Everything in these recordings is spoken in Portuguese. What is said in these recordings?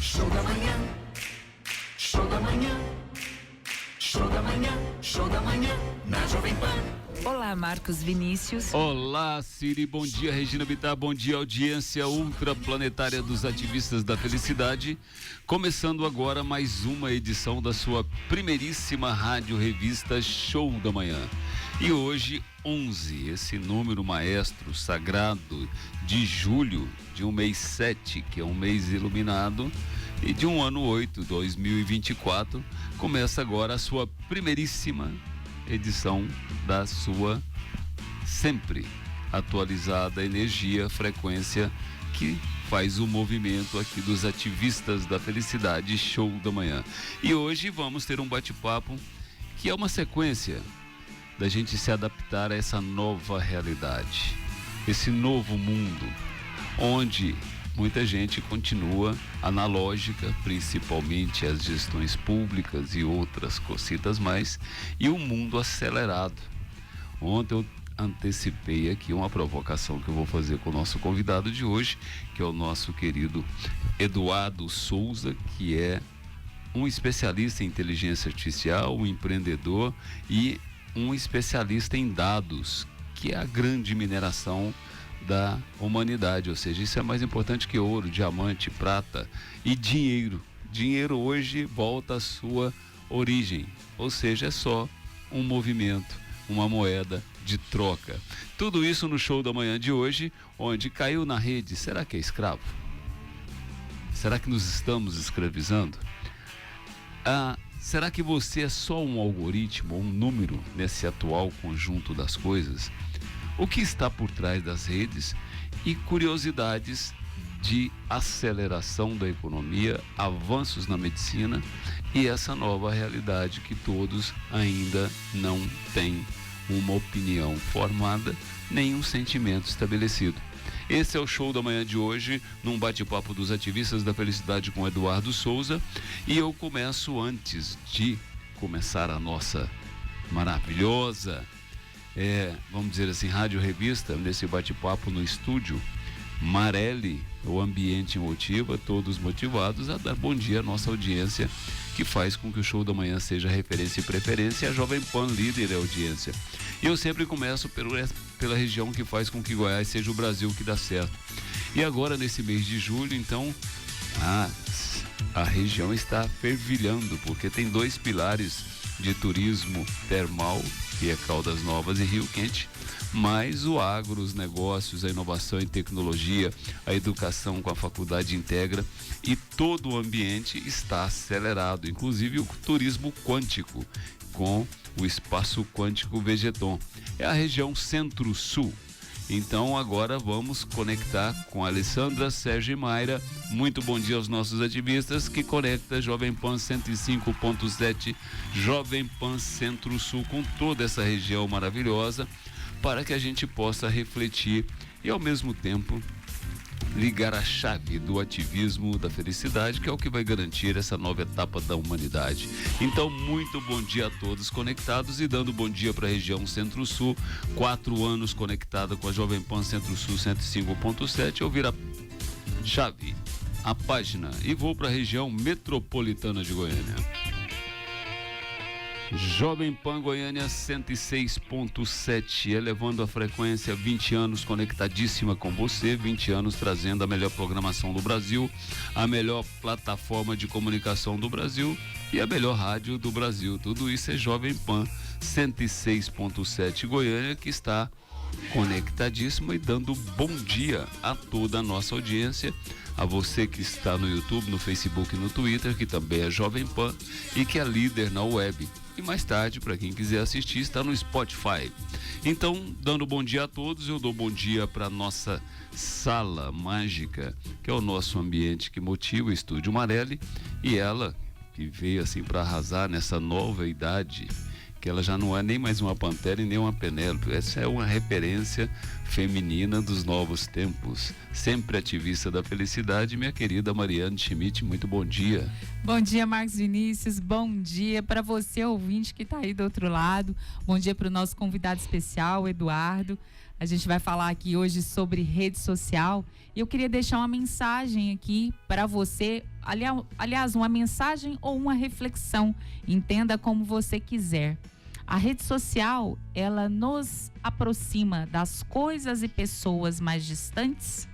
Show da manhã, show da manhã, show da manhã, show da manhã, na Jovem Pan. Olá, Marcos Vinícius. Olá, Siri, bom dia, Regina Bittar, bom dia, audiência ultraplanetária dos ativistas da felicidade. Começando agora mais uma edição da sua primeiríssima rádio revista Show da Manhã. E hoje, 11, esse número maestro, sagrado, de julho, de um mês 7, que é um mês iluminado, e de um ano 8, 2024, começa agora a sua primeiríssima edição da sua sempre atualizada energia, frequência que faz o movimento aqui dos ativistas da felicidade, Show da Manhã. E hoje vamos ter um bate-papo que é uma sequência da gente se adaptar a essa nova realidade, esse novo mundo, onde muita gente continua analógica, principalmente as gestões públicas e outras cositas mais, e o mundo acelerado. Ontem eu antecipei aqui uma provocação que eu vou fazer com o nosso convidado de hoje, que é o nosso querido Eduardo Souza, que é um especialista em inteligência artificial, um empreendedor e um especialista em dados, que é a grande mineração da humanidade, ou seja, isso é mais importante que ouro, diamante, prata e dinheiro. Dinheiro hoje volta à sua origem, ou seja, é só um movimento, uma moeda de troca. Tudo isso no Show da Manhã de hoje, onde caiu na rede. Será que é escravo? Será que nos estamos escravizando? Será que você é só um algoritmo, um número nesse atual conjunto das coisas? O que está por trás das redes e curiosidades de aceleração da economia, avanços na medicina e essa nova realidade que todos ainda não têm uma opinião formada, nem um sentimento estabelecido. Esse é o Show da Manhã de hoje, num bate-papo dos ativistas da felicidade com Eduardo Souza, e eu começo, antes de começar a nossa maravilhosa vamos dizer assim, rádio revista, nesse bate-papo no estúdio Marelli, o ambiente motiva, todos motivados a dar bom dia à nossa audiência, que faz com que o Show da Manhã seja referência e preferência, a Jovem Pan líder da audiência. E eu sempre começo pela região que faz com que Goiás seja o Brasil que dá certo. E agora, nesse mês de julho, então, a região está fervilhando, porque tem dois pilares de turismo termal, que é Caldas Novas e Rio Quente, mais o agro, os negócios, a inovação e tecnologia, a educação com a Faculdade Integra, e todo o ambiente está acelerado, inclusive o turismo quântico, com o Espaço Quântico Vegeton. É a região Centro-Sul. Então agora vamos conectar com a Alessandra, Sérgio e Mayra. Muito bom dia aos nossos ativistas, que conecta Jovem Pan 105.7, Jovem Pan Centro-Sul, com toda essa região maravilhosa, para que a gente possa refletir e ao mesmo tempo ligar a chave do ativismo da felicidade, que é o que vai garantir essa nova etapa da humanidade. Então, muito bom dia a todos conectados, e dando bom dia para a região Centro-Sul, 4 anos conectada com a Jovem Pan Centro-Sul 105.7, eu viro a chave, a página, e vou para a região metropolitana de Goiânia. Jovem Pan Goiânia 106.7, elevando a frequência, 20 anos conectadíssima com você, 20 anos trazendo a melhor programação do Brasil, a melhor plataforma de comunicação do Brasil e a melhor rádio do Brasil. Tudo isso é Jovem Pan 106.7 Goiânia, que está conectadíssima e dando bom dia a toda a nossa audiência, a você que está no YouTube, no Facebook e no Twitter, que também é Jovem Pan e que é líder na web. E mais tarde, para quem quiser assistir, está no Spotify. Então, dando bom dia a todos, eu dou bom dia para nossa sala mágica, que é o nosso ambiente que motiva, o Estúdio Marelli, e ela que veio assim para arrasar nessa nova idade, que ela já não é nem mais uma Pantera e nem uma Penélope. Essa é uma referência feminina dos novos tempos, sempre ativista da felicidade, minha querida Mariane Schmidt. Muito bom dia. Bom dia, Marcos Vinícius, bom dia para você, ouvinte que está aí do outro lado, bom dia para o nosso convidado especial, Eduardo. A gente vai falar aqui hoje sobre rede social e eu queria deixar uma mensagem aqui para você, aliás, uma mensagem ou uma reflexão, entenda como você quiser. A rede social, ela nos aproxima das coisas e pessoas mais distantes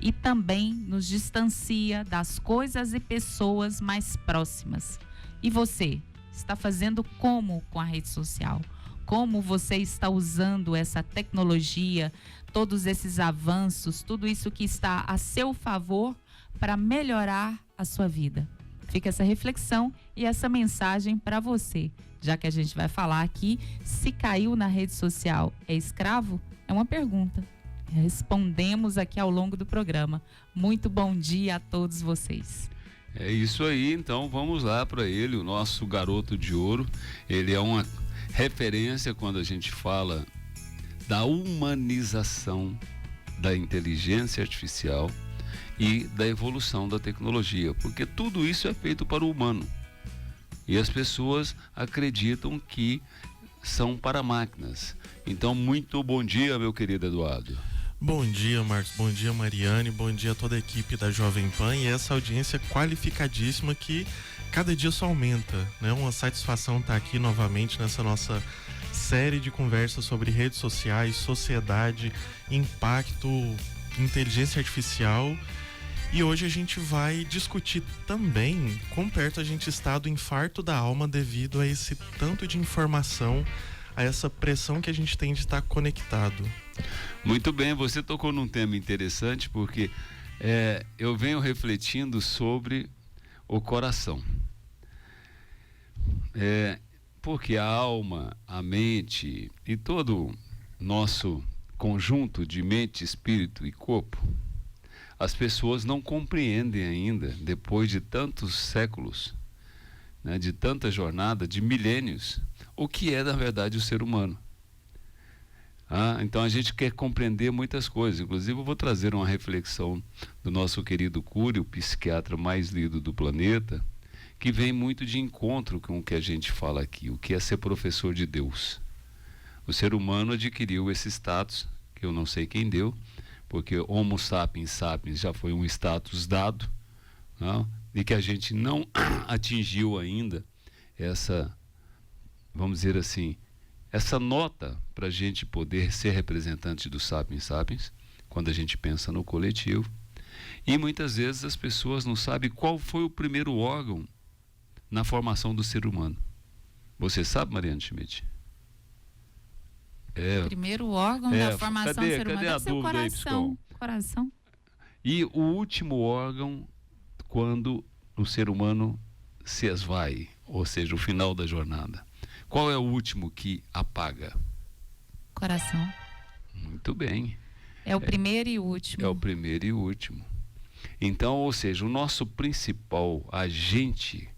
e também nos distancia das coisas e pessoas mais próximas. E você, está fazendo como com a rede social? Como você está usando essa tecnologia, todos esses avanços, tudo isso que está a seu favor para melhorar a sua vida? Fica essa reflexão e essa mensagem para você. Já que a gente vai falar aqui, se caiu na rede social, é escravo? É uma pergunta. Respondemos aqui ao longo do programa. Muito bom dia a todos vocês. É isso aí, então vamos lá para ele, o nosso garoto de ouro. Ele é uma referência quando a gente fala da humanização da inteligência artificial e da evolução da tecnologia, porque tudo isso é feito para o humano. E as pessoas acreditam que são para máquinas. Então, muito bom dia, meu querido Eduardo. Bom dia, Marcos. Bom dia, Mariane. Bom dia a toda a equipe da Jovem Pan e essa audiência qualificadíssima que cada dia só aumenta, né? Uma satisfação estar aqui novamente nessa nossa série de conversas sobre redes sociais, sociedade, impacto, inteligência artificial. E hoje a gente vai discutir também quão perto a gente está do infarto da alma devido a esse tanto de informação, a essa pressão que a gente tem de estar conectado. Muito bem, você tocou num tema interessante porque eu venho refletindo sobre o coração. Porque a alma, a mente e todo nosso conjunto de mente, espírito e corpo, as pessoas não compreendem ainda, depois de tantos séculos, né, de tanta jornada, de milênios, o que é na verdade o ser humano. Então a gente quer compreender muitas coisas. Inclusive eu vou trazer uma reflexão do nosso querido Cury, o psiquiatra mais lido do planeta, que vem muito de encontro com o que a gente fala aqui, o que é ser professor de Deus. O ser humano adquiriu esse status, que eu não sei quem deu, porque Homo sapiens sapiens já foi um status dado, não? E que a gente não atingiu ainda essa, vamos dizer assim, essa nota para a gente poder ser representante do sapiens sapiens, quando a gente pensa no coletivo. E muitas vezes as pessoas não sabem qual foi o primeiro órgão na formação do ser humano. Você sabe, Mariane Schmidt? Primeiro órgão da formação do ser humano deve ser o coração. Coração. E o último órgão quando o ser humano se esvai, ou seja, o final da jornada. Qual é o último que apaga? Coração. Muito bem. É o primeiro e o último. É o primeiro e o último. Então, ou seja, o nosso principal agente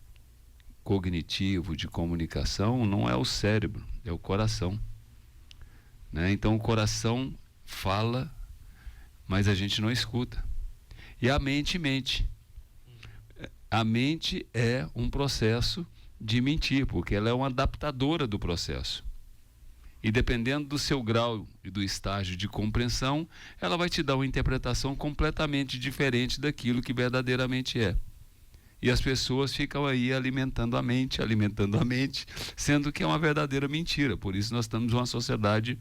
cognitivo de comunicação não é o cérebro, é o coração. Né? Então o coração fala, mas a gente não escuta. E a mente mente. A mente é um processo de mentir, porque ela é uma adaptadora do processo. E dependendo do seu grau e do estágio de compreensão, ela vai te dar uma interpretação completamente diferente daquilo que verdadeiramente é. E as pessoas ficam aí alimentando a mente, sendo que é uma verdadeira mentira. Por isso nós estamos numa sociedade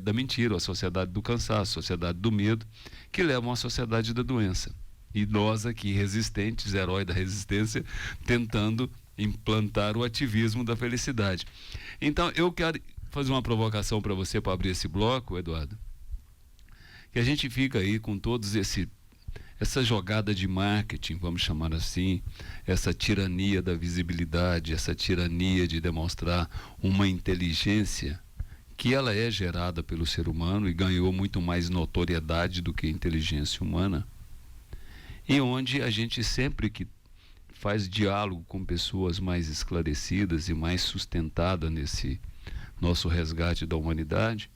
da mentira, a sociedade do cansaço, a sociedade do medo, que leva a uma sociedade da doença. E nós aqui, resistentes, herói da resistência, tentando implantar o ativismo da felicidade. Então, eu quero fazer uma provocação para você, para abrir esse bloco, Eduardo. Que a gente fica aí com todos essa jogada de marketing, vamos chamar assim, essa tirania da visibilidade, essa tirania de demonstrar uma inteligência que ela é gerada pelo ser humano e ganhou muito mais notoriedade do que a inteligência humana, e onde a gente sempre que faz diálogo com pessoas mais esclarecidas e mais sustentadas nesse nosso resgate da humanidade,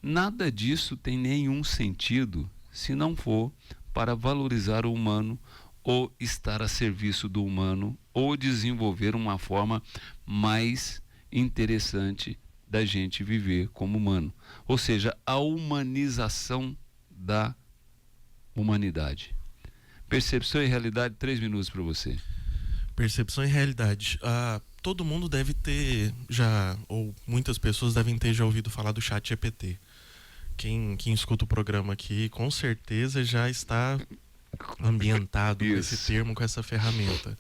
nada disso tem nenhum sentido se não for para valorizar o humano ou estar a serviço do humano ou desenvolver uma forma mais interessante da gente viver como humano. Ou seja, a humanização da humanidade. Percepção e realidade, 3 minutos para você. Percepção e realidade. Todo mundo deve ter já, ou muitas pessoas devem ter já ouvido falar do ChatGPT. Quem escuta o programa aqui, com certeza já está ambientado com esse termo, com essa ferramenta.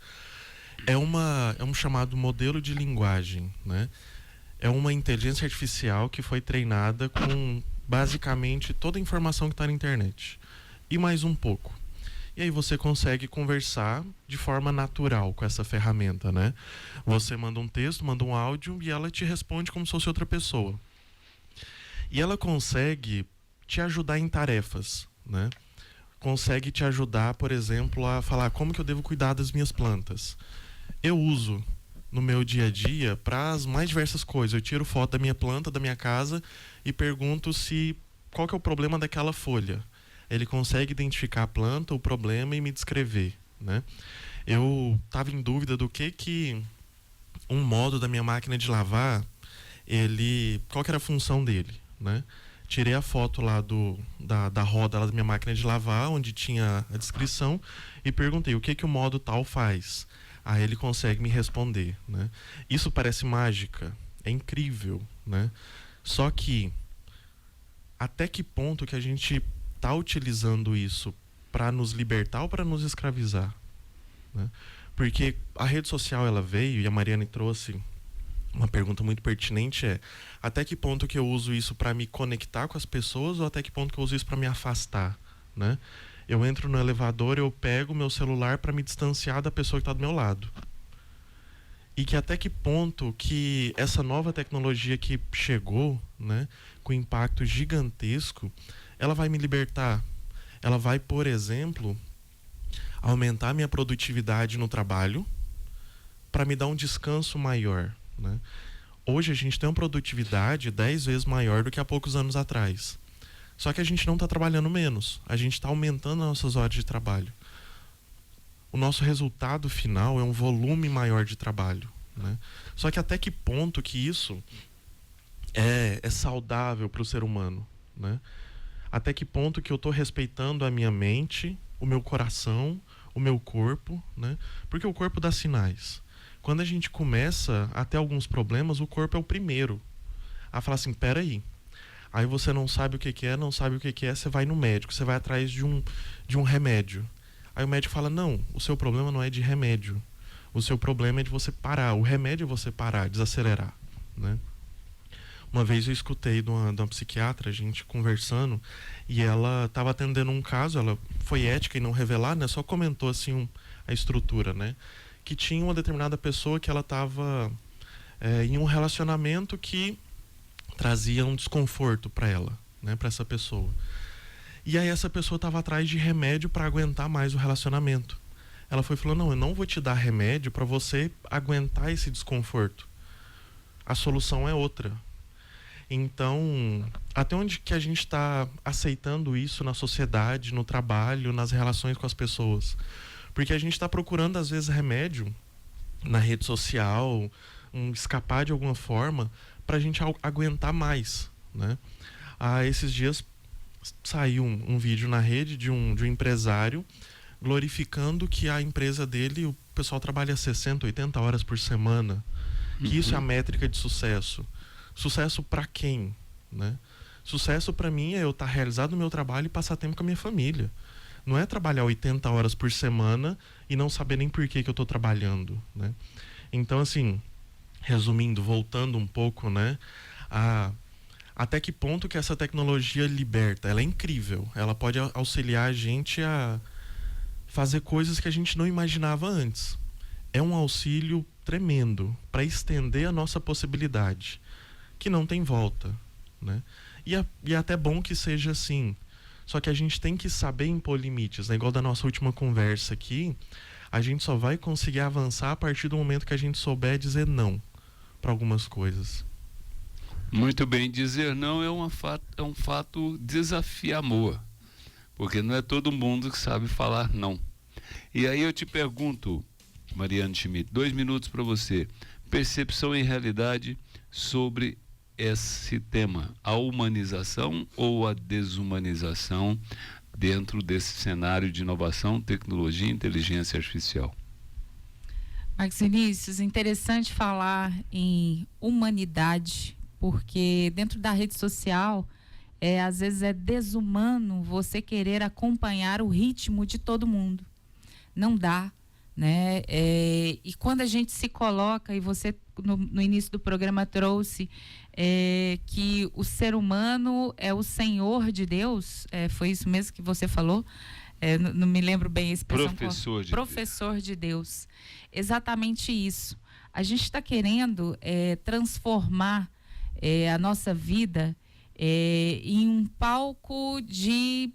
É um chamado modelo de linguagem, né? É uma inteligência artificial que foi treinada com basicamente toda a informação que está na internet. E mais um pouco. E aí você consegue conversar de forma natural com essa ferramenta, né? Você manda um texto, manda um áudio e ela te responde como se fosse outra pessoa. E ela consegue te ajudar em tarefas, né? Consegue te ajudar, por exemplo, a falar como que eu devo cuidar das minhas plantas. Eu uso no meu dia a dia para as mais diversas coisas. Eu tiro foto da minha planta, da minha casa e pergunto qual que é o problema daquela folha. Ele consegue identificar a planta, o problema e me descrever, né? Eu estava em dúvida do que um modo da minha máquina de lavar, qual que era a função dele, né? Tirei a foto lá da roda lá da minha máquina de lavar, onde tinha a descrição, e perguntei o que o modo tal faz. Aí ele consegue me responder, né? Isso parece mágica, é incrível, né? Só que até que ponto que a gente está utilizando isso para nos libertar ou para nos escravizar, né? Porque a rede social ela veio, e a Mariane trouxe uma pergunta muito pertinente, até que ponto que eu uso isso para me conectar com as pessoas ou até que ponto que eu uso isso para me afastar, né? Eu entro no elevador, eu pego meu celular para me distanciar da pessoa que está do meu lado. E que até que ponto que essa nova tecnologia que chegou, né, com impacto gigantesco, ela vai me libertar? Ela vai, por exemplo, aumentar minha produtividade no trabalho para me dar um descanso maior, né? Hoje a gente tem uma produtividade 10 vezes maior do que há poucos anos atrás. Só que a gente não está trabalhando menos. A gente está aumentando as nossas horas de trabalho. O nosso resultado final é um volume maior de trabalho, né? Só que até que ponto que isso é saudável para o ser humano, né? Até que ponto que eu estou respeitando a minha mente, o meu coração, o meu corpo, né? Porque o corpo dá sinais. Quando a gente começa a ter alguns problemas, o corpo é o primeiro a falar assim, peraí. Aí você não sabe o que é, não sabe o que é, você vai no médico, você vai atrás de um remédio. Aí o médico fala, não, o seu problema não é de remédio. O seu problema é de você parar. O remédio é você parar, desacelerar, né? Uma vez eu escutei de uma psiquiatra, a gente conversando, e ela estava atendendo um caso, ela foi ética em não revelar, né? Só comentou assim a estrutura, né? Que tinha uma determinada pessoa que ela estava em um relacionamento que trazia um desconforto para ela, né? Para essa pessoa. E aí essa pessoa estava atrás de remédio para aguentar mais o relacionamento. Ela foi falando, não, eu não vou te dar remédio para você aguentar esse desconforto. A solução é outra. Então, até onde que a gente está aceitando isso na sociedade, no trabalho, nas relações com as pessoas? Porque a gente está procurando, às vezes, remédio na rede social, escapar de alguma forma, para a gente aguentar mais, né? Esses dias saiu um vídeo na rede de um empresário glorificando que a empresa dele, o pessoal trabalha 60, 80 horas por semana. Que isso é a métrica de sucesso. Sucesso para quem, né? Sucesso para mim é eu estar realizado no meu trabalho e passar tempo com a minha família. Não é trabalhar 80 horas por semana e não saber nem por que eu estou trabalhando, né? Então, assim, resumindo, voltando um pouco, né? Até que ponto que essa tecnologia liberta? Ela é incrível. Ela pode auxiliar a gente a fazer coisas que a gente não imaginava antes. É um auxílio tremendo para estender a nossa possibilidade, que não tem volta, né? E é até bom que seja assim. Só que a gente tem que saber impor limites, né? Igual da nossa última conversa aqui, a gente só vai conseguir avançar a partir do momento que a gente souber dizer não para algumas coisas. Muito bem, dizer não é um fato desafiador, porque não é todo mundo que sabe falar não. E aí eu te pergunto, Mariane Schmidt, 2 minutos para você. Percepção e realidade sobre esse tema, a humanização ou a desumanização dentro desse cenário de inovação, tecnologia e inteligência artificial? Marcos Vinícius, interessante falar em humanidade, porque dentro da rede social, às vezes é desumano você querer acompanhar o ritmo de todo mundo. Não dá, né? E quando a gente se coloca, e você no início do programa trouxe que o ser humano é o senhor de Deus, foi isso mesmo que você falou? Não me lembro bem a expressão. Professor de Deus. Exatamente isso. A gente está querendo transformar a nossa vida em um palco de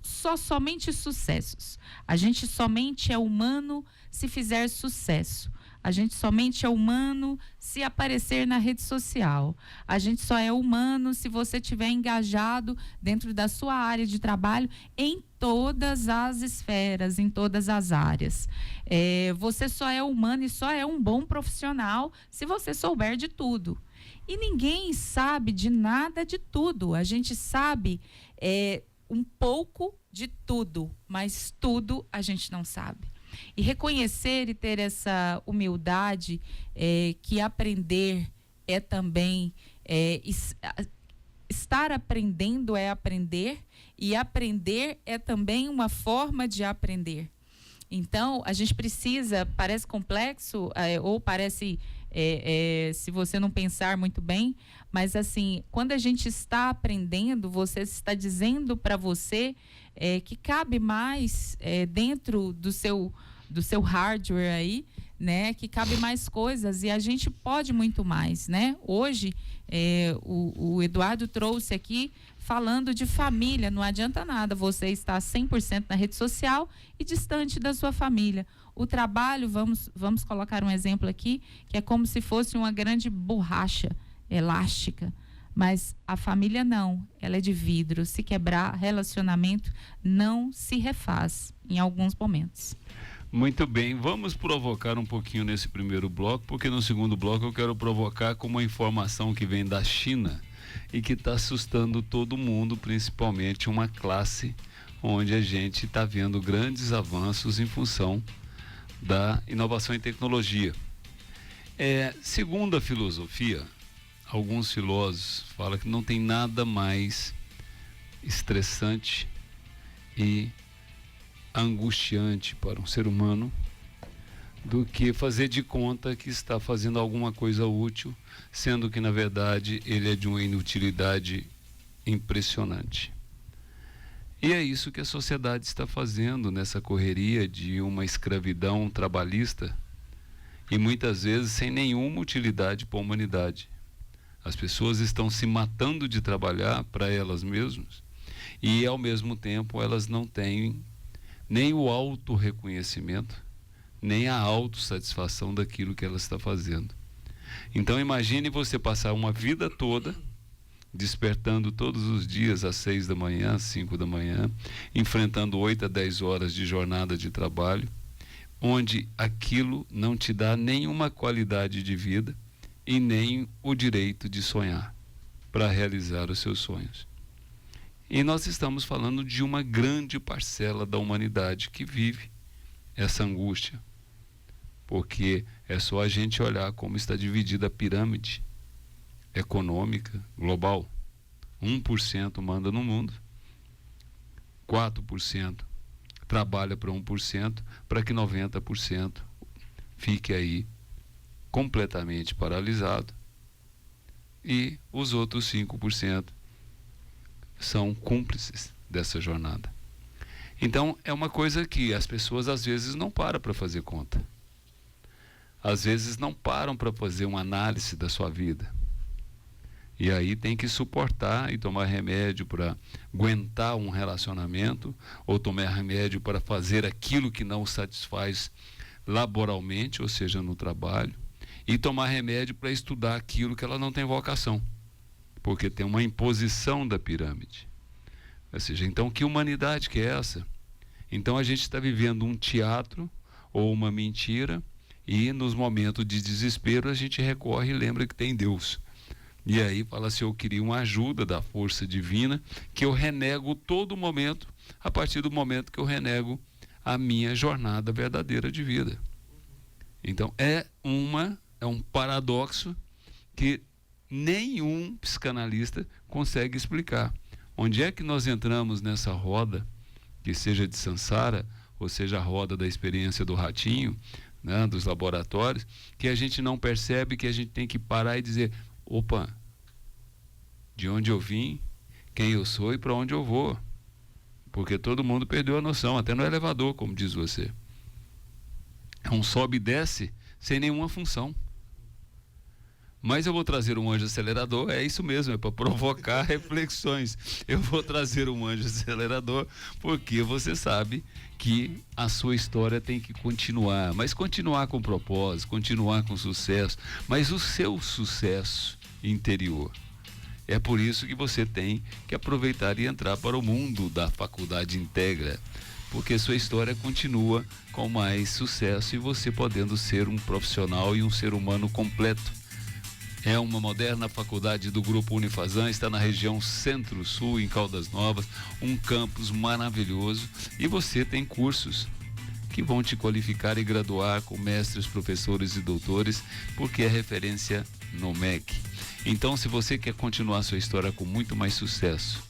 somente sucessos. A gente somente é humano se fizer sucesso. A gente somente é humano se aparecer na rede social. A gente só é humano se você estiver engajado dentro da sua área de trabalho em todas as esferas, em todas as áreas. Você só é humano e só é um bom profissional se você souber de tudo. E ninguém sabe de nada de tudo. A gente sabe um pouco de tudo, mas tudo a gente não sabe. E reconhecer e ter essa humildade que aprender é também estar aprendendo é aprender, e aprender é também uma forma de aprender. Então, a gente precisa, parece complexo, ou parece, se você não pensar muito bem, mas assim, quando a gente está aprendendo, você está dizendo para você que cabe mais dentro do seu hardware aí, né? Que cabe mais coisas, e a gente pode muito mais, né? Hoje, o Eduardo trouxe aqui falando de família. Não adianta nada você estar 100% na rede social e distante da sua família. O trabalho, vamos colocar um exemplo aqui, que é como se fosse uma grande borracha elástica, mas a família não, ela é de vidro. Se quebrar, relacionamento não se refaz em alguns momentos. Muito bem, vamos provocar um pouquinho nesse primeiro bloco, porque no segundo bloco eu quero provocar com uma informação que vem da China e que está assustando todo mundo, principalmente uma classe onde a gente está vendo grandes avanços em função da inovação em tecnologia. Segundo a filosofia, alguns filósofos falam que não tem nada mais estressante e angustiante para um ser humano do que fazer de conta que está fazendo alguma coisa útil, sendo que na verdade ele é de uma inutilidade impressionante. E é isso que a sociedade está fazendo nessa correria de uma escravidão trabalhista, e muitas vezes sem nenhuma utilidade para a humanidade. As pessoas estão se matando de trabalhar para elas mesmas, e ao mesmo tempo elas não têm nem o autorreconhecimento, nem a autossatisfação daquilo que ela está fazendo. Então imagine você passar uma vida toda despertando todos os dias às 6 da manhã, às 5 da manhã, enfrentando 8 a 10 horas de jornada de trabalho, onde aquilo não te dá nenhuma qualidade de vida e nem o direito de sonhar para realizar os seus sonhos. E nós estamos falando de uma grande parcela da humanidade que vive essa angústia, porque é só a gente olhar como está dividida a pirâmide econômica global. 1% manda no mundo, 4% trabalha para 1%, para que 90% fique aí completamente paralisado, e os outros 5% são cúmplices dessa jornada. Então é uma coisa que as pessoas às vezes não param para fazer conta, às vezes não param para fazer uma análise da sua vida, e aí tem que suportar e tomar remédio para aguentar um relacionamento, ou tomar remédio para fazer aquilo que não satisfaz laboralmente, ou seja, no trabalho, e tomar remédio para estudar aquilo que ela não tem vocação, porque tem uma imposição da pirâmide. Ou seja, então que humanidade que é essa? Então a gente está vivendo um teatro ou uma mentira, e nos momentos de desespero a gente recorre e lembra que tem Deus. E aí fala assim, eu queria uma ajuda da força divina, que eu renego todo momento, a partir do momento que eu renego a minha jornada verdadeira de vida. Então é um paradoxo que nenhum psicanalista consegue explicar. Onde é que nós entramos nessa roda, que seja de Sansara, ou seja a roda da experiência do ratinho, né, dos laboratórios, que a gente não percebe, que a gente tem que parar e dizer, opa, de onde eu vim, quem eu sou e para onde eu vou. Porque todo mundo perdeu a noção, até no elevador, como diz você. É um sobe e desce sem nenhuma função. Mas eu vou trazer um anjo acelerador, é isso mesmo, é para provocar reflexões. Eu vou trazer um anjo acelerador porque você sabe que a sua história tem que continuar, mas continuar com propósito, continuar com sucesso, mas o seu sucesso interior. É por isso que você tem que aproveitar e entrar para o mundo da Faculdade Integra, porque sua história continua com mais sucesso e você podendo ser um profissional e um ser humano completo. É uma moderna faculdade do Grupo Unifazan, está na região Centro-Sul, em Caldas Novas, um campus maravilhoso, e você tem cursos que vão te qualificar e graduar com mestres, professores e doutores, porque é referência no MEC. Então, se você quer continuar sua história com muito mais sucesso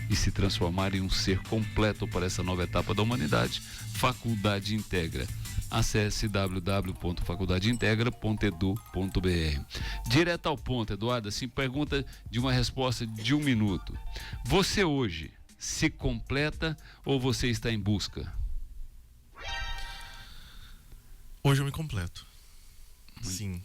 e se transformar em um ser completo para essa nova etapa da humanidade, Faculdade Integra. Acesse www.faculdadeintegra.edu.br. Direto ao ponto, Eduardo, assim, pergunta de uma resposta de 1 minuto. Você hoje se completa ou você está em busca? Hoje eu me completo. Sim.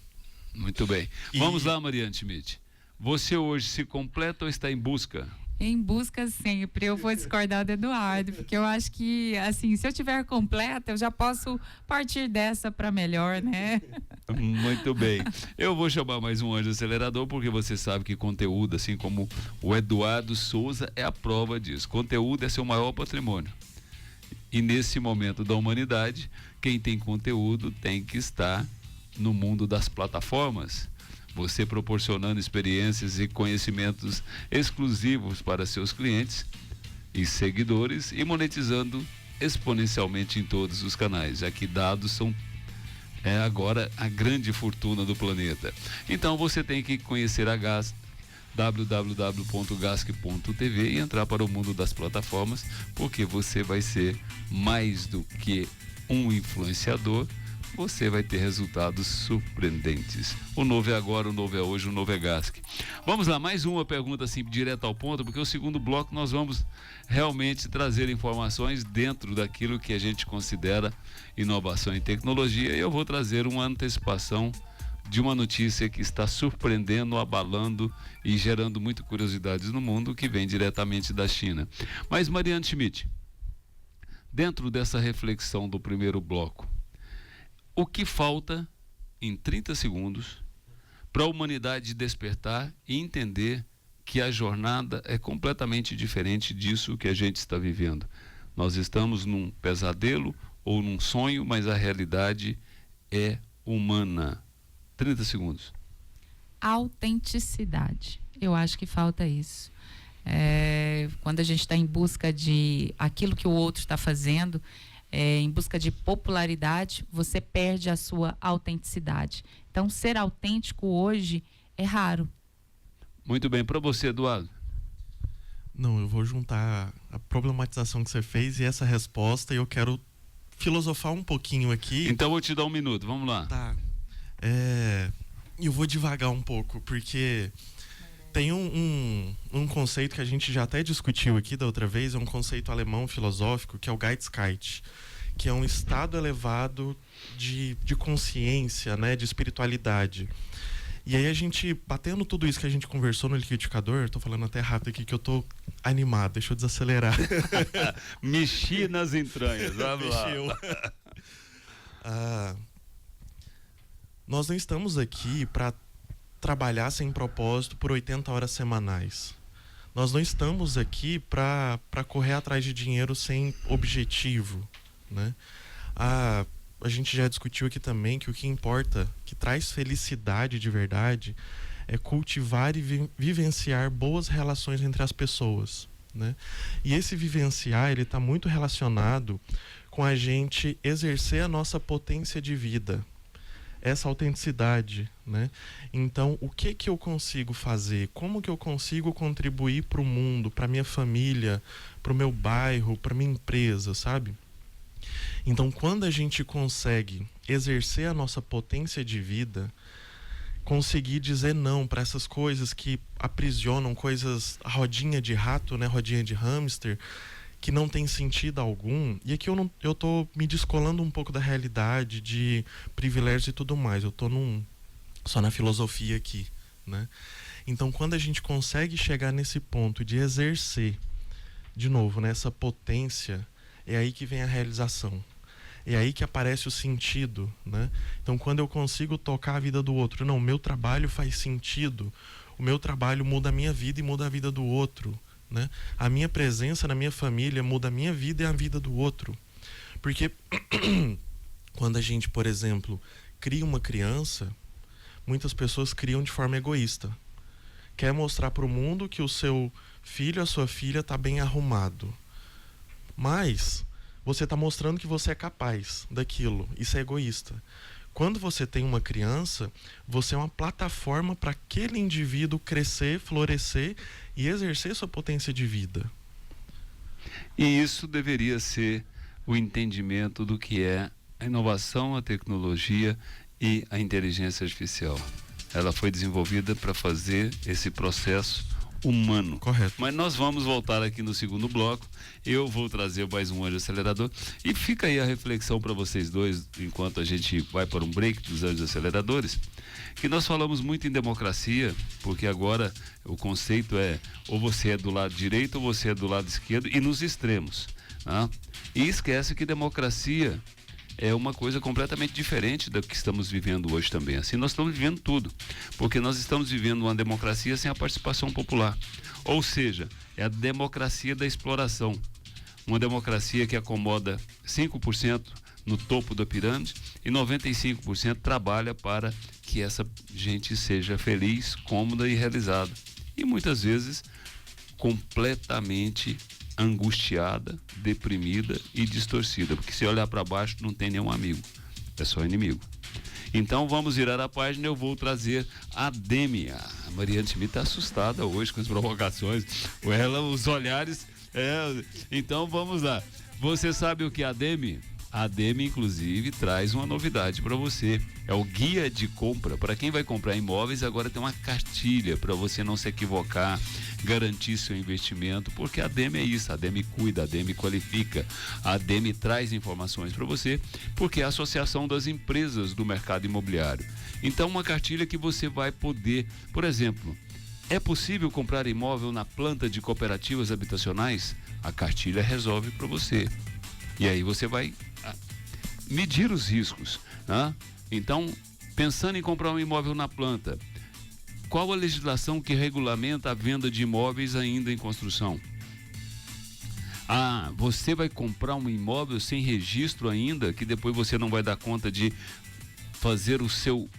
Muito bem. Vamos lá, Mariane Schmidt. Você hoje se completa ou está em busca? Em busca sempre. Eu vou discordar do Eduardo, porque eu acho que, assim, se eu tiver completa, eu já posso partir dessa para melhor, né? Muito bem. Eu vou chamar mais um anjo acelerador, porque você sabe que conteúdo, assim como o Eduardo Souza, é a prova disso. Conteúdo é seu maior patrimônio. E nesse momento da humanidade, quem tem conteúdo tem que estar no mundo das plataformas. Você proporcionando experiências e conhecimentos exclusivos para seus clientes e seguidores e monetizando exponencialmente em todos os canais, já que dados são agora a grande fortuna do planeta. Então você tem que conhecer a GAS, www.gasc.tv, e entrar para o mundo das plataformas, porque você vai ser mais do que um influenciador. Você vai ter resultados surpreendentes. O novo é agora, o novo é hoje, o novo é GASC. Vamos lá, mais uma pergunta assim, direto ao ponto, porque o segundo bloco nós vamos realmente trazer informações dentro daquilo que a gente considera inovação e tecnologia. E eu vou trazer uma antecipação de uma notícia que está surpreendendo, abalando e gerando muita curiosidades no mundo, que vem diretamente da China. Mas, Mariane Schmidt, dentro dessa reflexão do primeiro bloco, o que falta, em 30 segundos, para a humanidade despertar e entender que a jornada é completamente diferente disso que a gente está vivendo? Nós estamos num pesadelo ou num sonho, mas a realidade é humana. 30 segundos. Autenticidade. Eu acho que falta isso. Quando a gente está em busca de aquilo que o outro está fazendo, em busca de popularidade, você perde a sua autenticidade. Então, ser autêntico hoje é raro. Muito bem. Para você, Eduardo? Não, eu vou juntar a problematização que você fez e essa resposta, e eu quero filosofar um pouquinho aqui. Então, eu vou te dar 1 minuto. Vamos lá. Tá. Eu vou devagar um pouco, porque tem um conceito que a gente já até discutiu aqui da outra vez, é um conceito alemão filosófico, que é o Geisteskeit, que é um estado elevado de consciência, né, de espiritualidade. E aí a gente, batendo tudo isso que a gente conversou no liquidificador, tô falando até rápido aqui que eu tô animado, deixa eu desacelerar. Mexi nas entranhas, vamos lá. Nós não estamos aqui para trabalhar sem propósito por 80 horas semanais. Nós não estamos aqui para correr atrás de dinheiro sem objetivo, né? A gente já discutiu aqui também que o que importa, que traz felicidade de verdade, é cultivar e vivenciar boas relações entre as pessoas, né? E esse vivenciar, ele está muito relacionado com a gente exercer a nossa potência de vida, essa autenticidade, né? Então, o que eu consigo fazer? Como que eu consigo contribuir para o mundo, para minha família, para o meu bairro, para minha empresa, sabe? Então, quando a gente consegue exercer a nossa potência de vida, conseguir dizer não para essas coisas que aprisionam, coisas, a rodinha de rato, né, rodinha de hamster, que não tem sentido algum. E aqui eu tô me descolando um pouco da realidade de privilégios e tudo mais. Eu tô só na filosofia aqui, né? Então, quando a gente consegue chegar nesse ponto de exercer, de novo, né, essa potência, é aí que vem a realização. É aí que aparece o sentido, né? Então, quando eu consigo tocar a vida do outro, não, o meu trabalho faz sentido, o meu trabalho muda a minha vida e muda a vida do outro, né? A minha presença na minha família muda a minha vida e a vida do outro. Porque quando a gente, por exemplo, cria uma criança, muitas pessoas criam de forma egoísta. Quer mostrar para o mundo que o seu filho, a sua filha está bem arrumado. Mas você está mostrando que você é capaz daquilo. Isso é egoísta. Quando você tem uma criança, você é uma plataforma para aquele indivíduo crescer, florescer e exercer sua potência de vida. E isso deveria ser o entendimento do que é a inovação, a tecnologia e a inteligência artificial. Ela foi desenvolvida para fazer esse processo humano. Correto. Mas nós vamos voltar aqui no segundo bloco. Eu vou trazer mais um Anjo Acelerador. E fica aí a reflexão para vocês dois, enquanto a gente vai para um break dos Anjos Aceleradores, que nós falamos muito em democracia, porque agora o conceito é ou você é do lado direito ou você é do lado esquerdo, e nos extremos, né? E esquece que democracia é uma coisa completamente diferente da que estamos vivendo hoje também. Assim, nós estamos vivendo tudo, porque nós estamos vivendo uma democracia sem a participação popular. Ou seja, é a democracia da exploração. Uma democracia que acomoda 5% no topo da pirâmide e 95% trabalha para que essa gente seja feliz, cômoda e realizada. E muitas vezes completamente angustiada, deprimida e distorcida, porque se olhar para baixo não tem nenhum amigo, é só inimigo. Então vamos virar a página. Eu vou trazer a Demi. A Mariana Schmidt está assustada hoje com as provocações, ela, os olhares, então vamos lá. Você sabe o que é a Demi? A Demi, inclusive, traz uma novidade para você. É o guia de compra. Para quem vai comprar imóveis, agora tem uma cartilha para você não se equivocar, garantir seu investimento, porque a Demi é isso. A Demi cuida, a Demi qualifica, a Demi traz informações para você, porque é a Associação das Empresas do Mercado Imobiliário. Então, uma cartilha que você vai poder, por exemplo, é possível comprar imóvel na planta de cooperativas habitacionais? A cartilha resolve para você. E aí você vai medir os riscos, né? Então, pensando em comprar um imóvel na planta, qual a legislação que regulamenta a venda de imóveis ainda em construção? Você vai comprar um imóvel sem registro ainda, que depois você não vai dar conta de fazer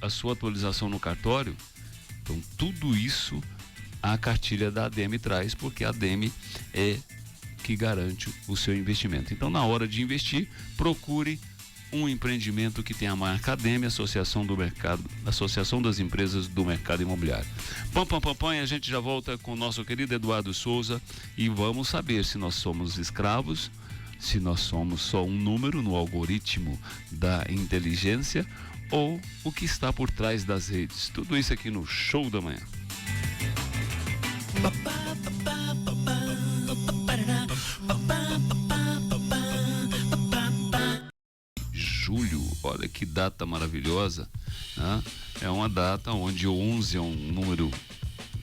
a sua atualização no cartório? Então, tudo isso a cartilha da ADEME traz, porque a ADEME é que garante o seu investimento. Então, na hora de investir, procure um empreendimento que tenha a marca ADEME, Associação das Empresas do Mercado Imobiliário. Pam, e a gente já volta com o nosso querido Eduardo Souza e vamos saber se nós somos escravos, se nós somos só um número no algoritmo da inteligência ou o que está por trás das redes. Tudo isso aqui no Show da Manhã. Julho, olha que data maravilhosa, né? É uma data onde o 11 é um número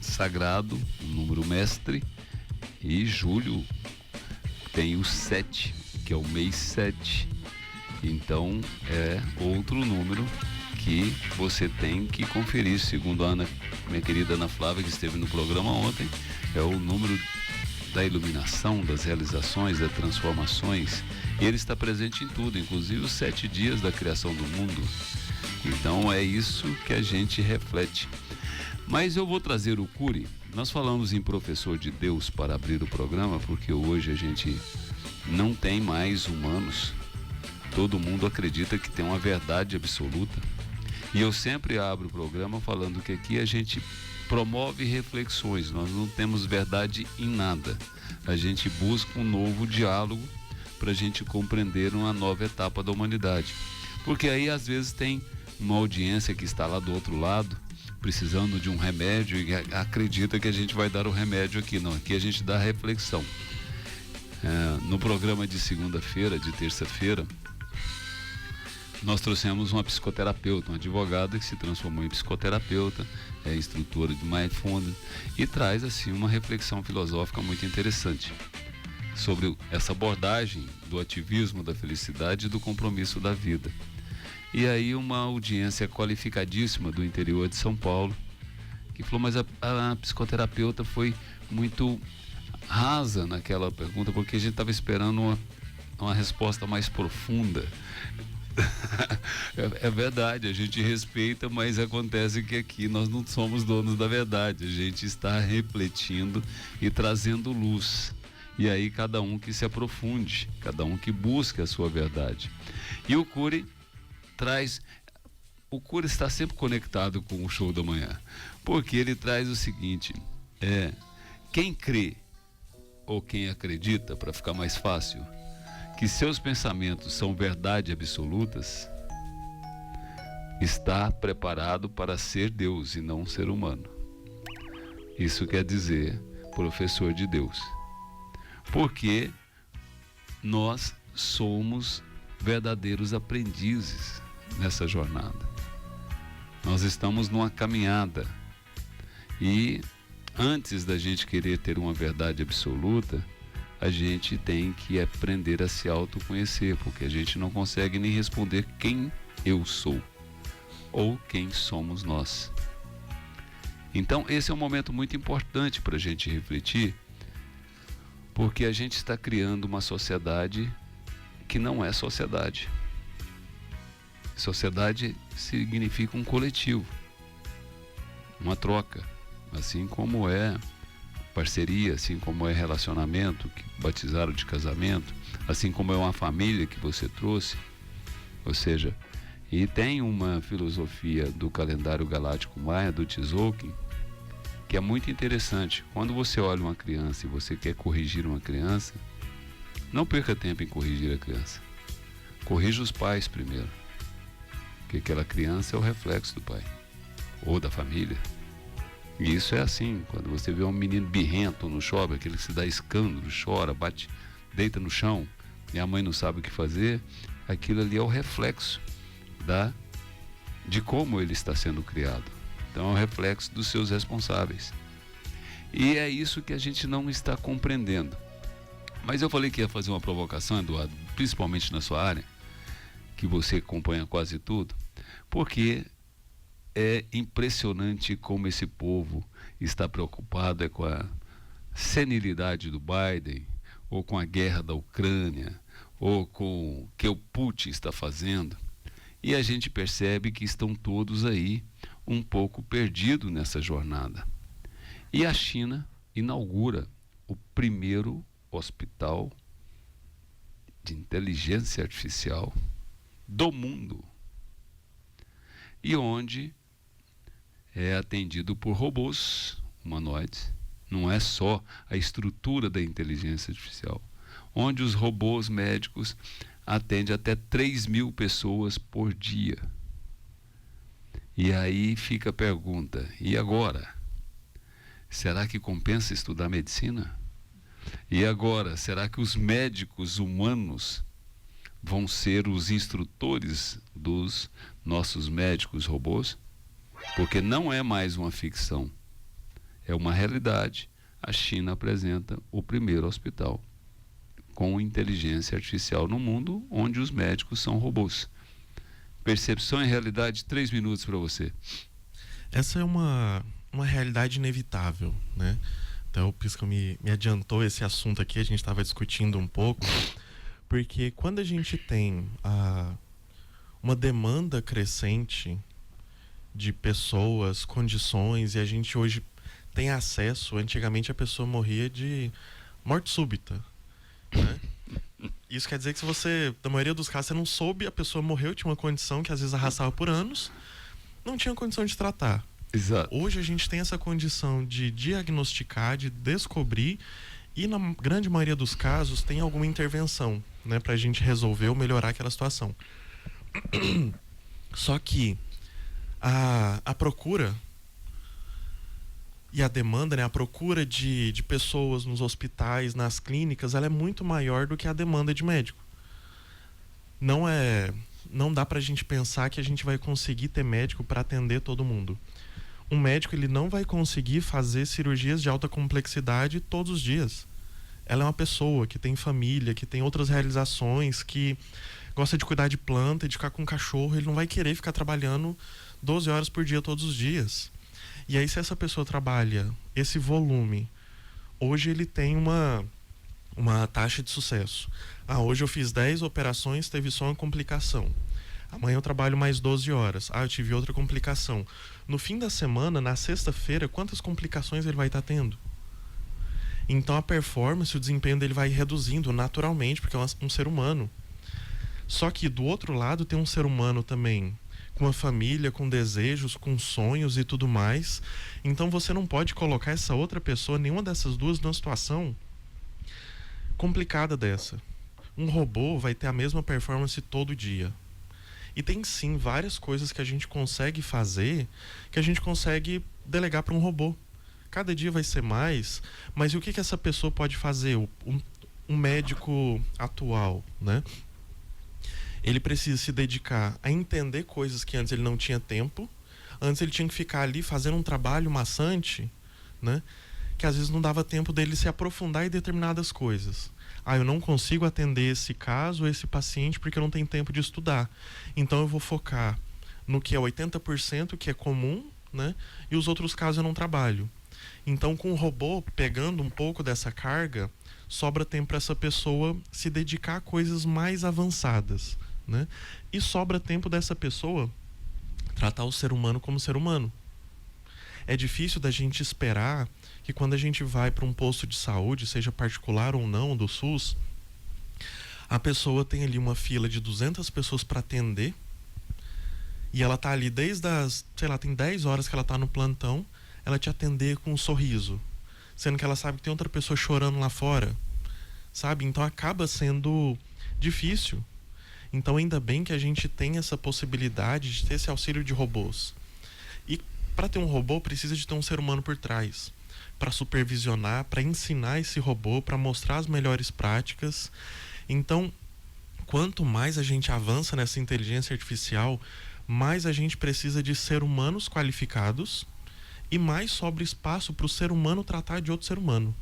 sagrado, um número mestre, e julho tem o 7, que é o mês 7. Então é outro número que você tem que conferir, segundo a Ana, minha querida Ana Flávia, que esteve no programa ontem. É o número da iluminação, das realizações, das transformações. E ele está presente em tudo, inclusive os 7 dias da criação do mundo. Então é isso que a gente reflete. Mas eu vou trazer o Cury. Nós falamos em professor de Deus para abrir o programa, porque hoje a gente não tem mais humanos. Todo mundo acredita que tem uma verdade absoluta. E eu sempre abro o programa falando que aqui a gente promove reflexões. Nós não temos verdade em nada. A gente busca um novo diálogo para a gente compreender uma nova etapa da humanidade. Porque aí às vezes tem uma audiência que está lá do outro lado, precisando de um remédio e acredita que a gente vai dar o remédio aqui. Não, aqui a gente dá reflexão. No programa de segunda-feira, de terça-feira, nós trouxemos uma psicoterapeuta, uma advogada que se transformou em psicoterapeuta, é instrutora de Mindfulness e traz assim uma reflexão filosófica muito interessante sobre essa abordagem do ativismo, da felicidade e do compromisso da vida. E aí uma audiência qualificadíssima do interior de São Paulo, que falou, mas a psicoterapeuta foi muito rasa naquela pergunta, porque a gente estava esperando uma resposta mais profunda. É verdade, a gente respeita, mas acontece que aqui nós não somos donos da verdade, a gente está refletindo e trazendo luz. E aí cada um que se aprofunde, cada um que busque a sua verdade. E o Cury está sempre conectado com o Show da Manhã, porque ele traz o seguinte, quem crê ou quem acredita, para ficar mais fácil, que seus pensamentos são verdade absolutas, está preparado para ser Deus e não um ser humano. Isso quer dizer professor de Deus. Porque nós somos verdadeiros aprendizes nessa jornada. Nós estamos numa caminhada e antes da gente querer ter uma verdade absoluta, a gente tem que aprender a se autoconhecer, porque a gente não consegue nem responder quem eu sou ou quem somos nós. Então esse é um momento muito importante para a gente refletir, porque a gente está criando uma sociedade que não é sociedade. Sociedade significa um coletivo, uma troca, assim como é parceria, assim como é relacionamento, que batizaram de casamento, assim como é uma família que você trouxe. Ou seja, e tem uma filosofia do calendário galáctico maia, do Tzolk'in, que é muito interessante. Quando você olha uma criança e você quer corrigir uma criança, não perca tempo em corrigir a criança. Corrija os pais primeiro, porque aquela criança é o reflexo do pai ou da família. E isso é assim, quando você vê um menino birrento no shopping, aquele que se dá escândalo, chora, bate, deita no chão e a mãe não sabe o que fazer, aquilo ali é o reflexo de como ele está sendo criado. Então é o reflexo dos seus responsáveis. E é isso que a gente não está compreendendo. Mas eu falei que ia fazer uma provocação, Eduardo, principalmente na sua área, que você acompanha quase tudo, porque é impressionante como esse povo está preocupado com a senilidade do Biden, ou com a guerra da Ucrânia, ou com o que o Putin está fazendo. E a gente percebe que estão todos aí um pouco perdidos nessa jornada. E a China inaugura o primeiro hospital de inteligência artificial do mundo, e onde é atendido por robôs humanoides. Não é só a estrutura da inteligência artificial, onde os robôs médicos atendem até 3.000 pessoas por dia. E aí fica a pergunta, e agora? Será que compensa estudar medicina? E agora, será que os médicos humanos vão ser os instrutores dos nossos médicos robôs? Porque não é mais uma ficção, é uma realidade. A China apresenta o primeiro hospital com inteligência artificial no mundo, onde os médicos são robôs. Percepção e realidade, 3 minutos para você. Essa é uma realidade inevitável, né? Então o Pisco me adiantou esse assunto aqui, a gente estava discutindo um pouco, porque quando a gente tem uma demanda crescente de pessoas, condições, e a gente hoje tem acesso. Antigamente a pessoa morria de morte súbita, né? Isso quer dizer que se você, na maioria dos casos, você não soube, a pessoa morreu, tinha uma condição que às vezes arrastava por anos, não tinha condição de tratar. Exato. Hoje a gente tem essa condição de diagnosticar, de descobrir, e na grande maioria dos casos tem alguma intervenção, né, pra gente resolver ou melhorar aquela situação. Só que a procura e a demanda, né, a procura de pessoas nos hospitais, nas clínicas, ela é muito maior do que a demanda de médico. Não dá pra gente pensar que a gente vai conseguir ter médico para atender todo mundo. Um médico, ele não vai conseguir fazer cirurgias de alta complexidade todos os dias. Ela é uma pessoa que tem família, que tem outras realizações, que gosta de cuidar de planta, de ficar com cachorro. Ele não vai querer ficar trabalhando 12 horas por dia todos os dias. E aí, se essa pessoa trabalha esse volume, hoje ele tem uma taxa de sucesso. Hoje eu fiz 10 operações, teve só uma complicação. Amanhã eu trabalho mais 12 horas. Eu tive outra complicação. No fim da semana, na sexta-feira, quantas complicações ele vai estar tendo? Então a performance, o desempenho dele vai reduzindo naturalmente, porque é um ser humano. Só que do outro lado tem um ser humano também, com uma família, com desejos, com sonhos e tudo mais. Então você não pode colocar essa outra pessoa, nenhuma dessas duas, numa situação complicada dessa. Um robô vai ter a mesma performance todo dia. E tem sim várias coisas que a gente consegue fazer, que a gente consegue delegar para um robô. Cada dia vai ser mais, mas e o que essa pessoa pode fazer? Um médico atual, né? Ele precisa se dedicar a entender coisas que antes ele não tinha tempo. Antes ele tinha que ficar ali fazendo um trabalho maçante, né? Que às vezes não dava tempo dele se aprofundar em determinadas coisas. Eu não consigo atender esse caso, esse paciente, porque eu não tenho tempo de estudar. Então eu vou focar no que é 80%, que é comum, né? E os outros casos eu não trabalho. Então, com o robô pegando um pouco dessa carga, sobra tempo para essa pessoa se dedicar a coisas mais avançadas, né? E sobra tempo dessa pessoa tratar o ser humano como ser humano. É difícil da gente esperar que quando a gente vai para um posto de saúde, seja particular ou não, do SUS, a pessoa tem ali uma fila de 200 pessoas para atender, e ela tá ali desde as, tem 10 horas que ela tá no plantão, ela te atender com um sorriso, sendo que ela sabe que tem outra pessoa chorando lá fora, sabe? Então acaba sendo difícil. Então ainda bem que a gente tem essa possibilidade de ter esse auxílio de robôs. E para ter um robô precisa de ter um ser humano por trás, para supervisionar, para ensinar esse robô, para mostrar as melhores práticas. Então, quanto mais a gente avança nessa inteligência artificial, mais a gente precisa de ser humanos qualificados e mais sobra espaço para o ser humano tratar de outro ser humano.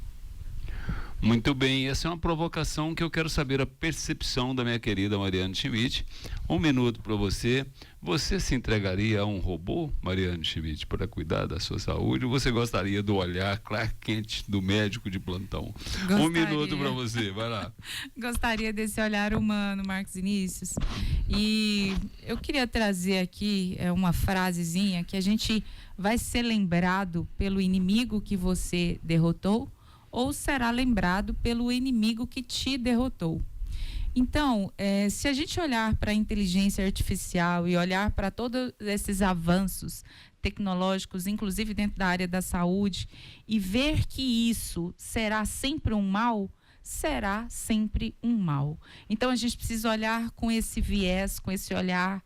Muito bem, essa é uma provocação que eu quero saber a percepção da minha querida Mariane Schmidt. 1 minuto para você. Você se entregaria a um robô, Mariane Schmidt, para cuidar da sua saúde? Ou você gostaria do olhar Clark Kent do médico de plantão? Gostaria. 1 minuto para você, vai lá. Gostaria desse olhar humano, Marcos Vinícius. E eu queria trazer aqui uma frasezinha que a gente vai ser lembrado pelo inimigo que você derrotou, ou será lembrado pelo inimigo que te derrotou. Então, se a gente olhar para a inteligência artificial e olhar para todos esses avanços tecnológicos, inclusive dentro da área da saúde, e ver que isso será sempre um mal, será sempre um mal. Então, a gente precisa olhar com esse viés, com esse olhar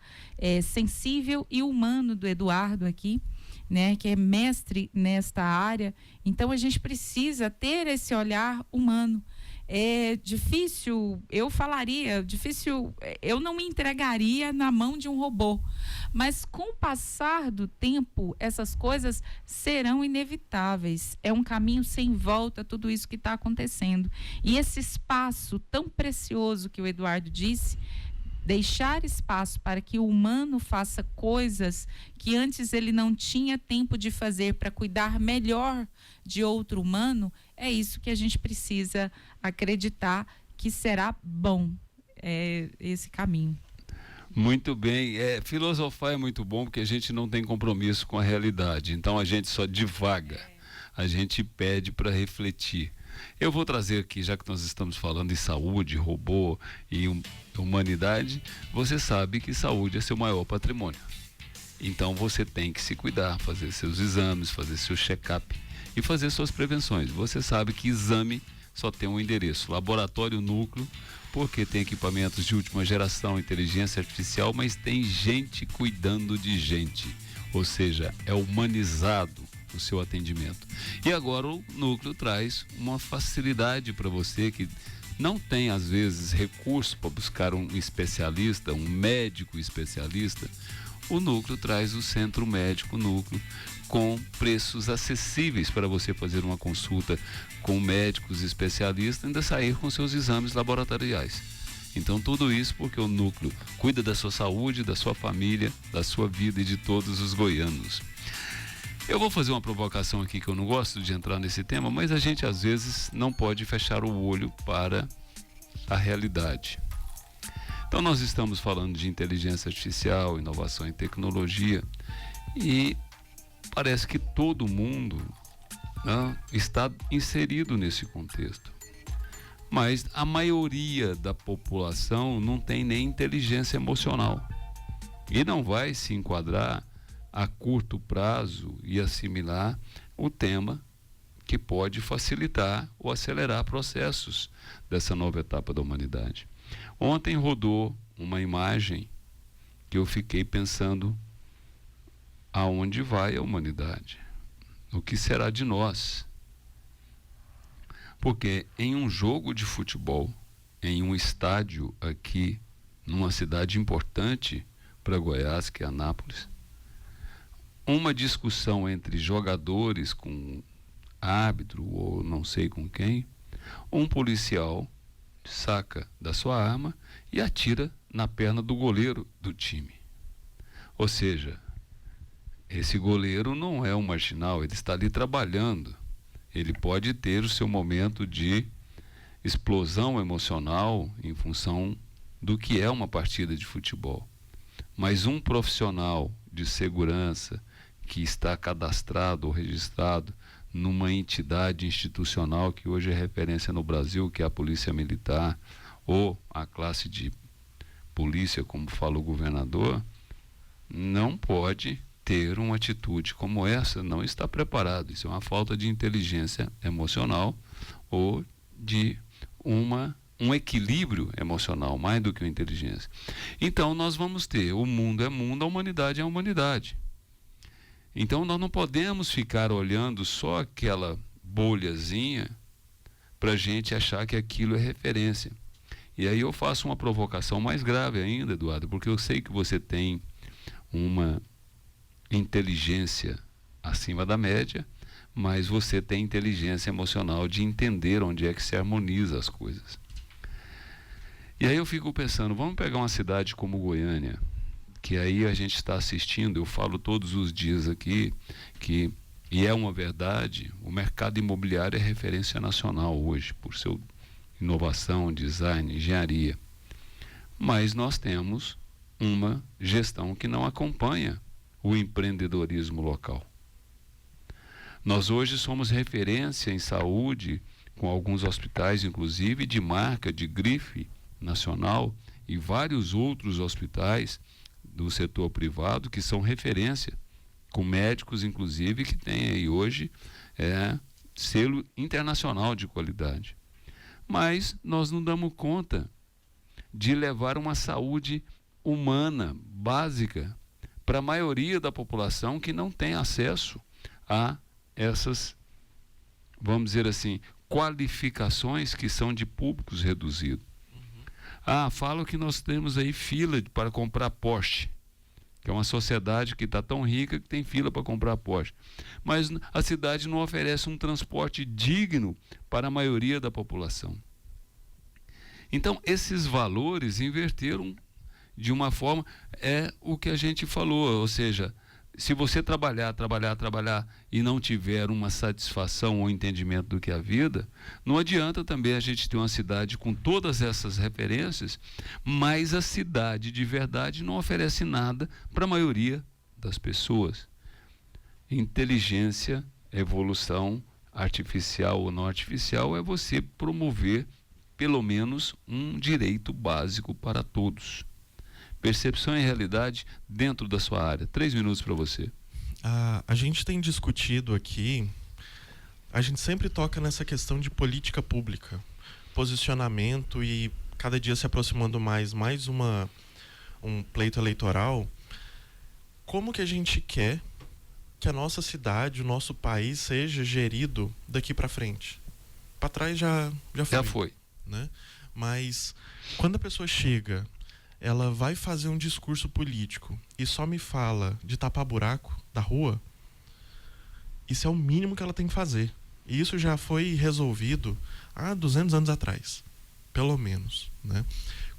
sensível e humano do Eduardo aqui, né, que é mestre nesta área. Então a gente precisa ter esse olhar humano. É difícil, eu não me entregaria na mão de um robô, mas com o passar do tempo essas coisas serão inevitáveis. É um caminho sem volta tudo isso que está acontecendo, e esse espaço tão precioso que o Eduardo disse, deixar espaço para que o humano faça coisas que antes ele não tinha tempo de fazer para cuidar melhor de outro humano, é isso que a gente precisa acreditar que será bom, esse caminho. Muito bem. Filosofar é muito bom porque a gente não tem compromisso com a realidade. Então a gente só divaga. A gente pede para refletir. Eu vou trazer aqui, já que nós estamos falando em saúde, robô e humanidade, você sabe que saúde é seu maior patrimônio. Então você tem que se cuidar, fazer seus exames, fazer seu check-up e fazer suas prevenções. Você sabe que exame só tem um endereço, laboratório núcleo, porque tem equipamentos de última geração, inteligência artificial, mas tem gente cuidando de gente, ou seja, é humanizado o seu atendimento. E agora o núcleo traz uma facilidade para você que não tem às vezes recurso para buscar um especialista, um médico especialista. O núcleo traz o centro médico núcleo com preços acessíveis para você fazer uma consulta com médicos especialistas e ainda sair com seus exames laboratoriais. Então tudo isso porque o núcleo cuida da sua saúde, da sua família, da sua vida e de todos os goianos. Eu vou fazer uma provocação aqui que eu não gosto de entrar nesse tema, mas a gente às vezes não pode fechar o olho para a realidade. Então nós estamos falando de inteligência artificial, inovação em tecnologia e parece que todo mundo está inserido nesse contexto. Mas a maioria da população não tem nem inteligência emocional e não vai se enquadrar a curto prazo e assimilar o tema que pode facilitar ou acelerar processos dessa nova etapa da humanidade. Ontem rodou uma imagem que eu fiquei pensando aonde vai a humanidade, o que será de nós. Porque em um jogo de futebol, em um estádio aqui, numa cidade importante para Goiás, que é Anápolis, uma discussão entre jogadores com árbitro ou não sei com quem, um policial saca da sua arma e atira na perna do goleiro do time. Ou seja, esse goleiro não é um marginal, ele está ali trabalhando. Ele pode ter o seu momento de explosão emocional em função do que é uma partida de futebol. Mas um profissional de segurança que está cadastrado ou registrado numa entidade institucional que hoje é referência no Brasil, que é a Polícia Militar, ou a classe de polícia, como fala o governador, não pode ter uma atitude como essa, não está preparado. Isso é uma falta de inteligência emocional ou de um equilíbrio emocional, mais do que uma inteligência. Então nós vamos ter, o mundo é mundo, a humanidade é a humanidade. Então nós não podemos ficar olhando só aquela bolhazinha para a gente achar que aquilo é referência. E aí eu faço uma provocação mais grave ainda, Eduardo, porque eu sei que você tem uma inteligência acima da média, mas você tem inteligência emocional de entender onde é que se harmoniza as coisas. E aí eu fico pensando, vamos pegar uma cidade como Goiânia, que aí a gente está assistindo, eu falo todos os dias aqui, e é uma verdade, o mercado imobiliário é referência nacional hoje, por sua inovação, design, engenharia. Mas nós temos uma gestão que não acompanha o empreendedorismo local. Nós hoje somos referência em saúde, com alguns hospitais, inclusive, de marca, de grife nacional, e vários outros hospitais do setor privado que são referência, com médicos, inclusive, que têm aí hoje selo internacional de qualidade. Mas nós não damos conta de levar uma saúde humana, básica, para a maioria da população que não tem acesso a essas, vamos dizer assim, qualificações que são de públicos reduzidos. Falam que nós temos aí fila para comprar Porsche, que é uma sociedade que está tão rica que tem fila para comprar Porsche. Mas a cidade não oferece um transporte digno para a maioria da população. Então, esses valores inverteram de uma forma, é o que a gente falou, ou seja, Se você trabalhar e não tiver uma satisfação ou entendimento do que é a vida, não adianta também a gente ter uma cidade com todas essas referências, mas a cidade de verdade não oferece nada para a maioria das pessoas. Inteligência, evolução artificial ou não artificial é você promover pelo menos um direito básico para todos. Percepção e realidade dentro da sua área. 3 minutos para você. A gente tem discutido aqui, a gente sempre toca nessa questão de política pública, posicionamento e cada dia se aproximando mais um pleito eleitoral. Como que a gente quer que a nossa cidade, o nosso país seja gerido daqui para frente? Para trás já foi. Né? Mas quando a pessoa chega, ela vai fazer um discurso político e só me fala de tapar buraco da rua, isso é o mínimo que ela tem que fazer. E isso já foi resolvido há 200 anos atrás, pelo menos, né?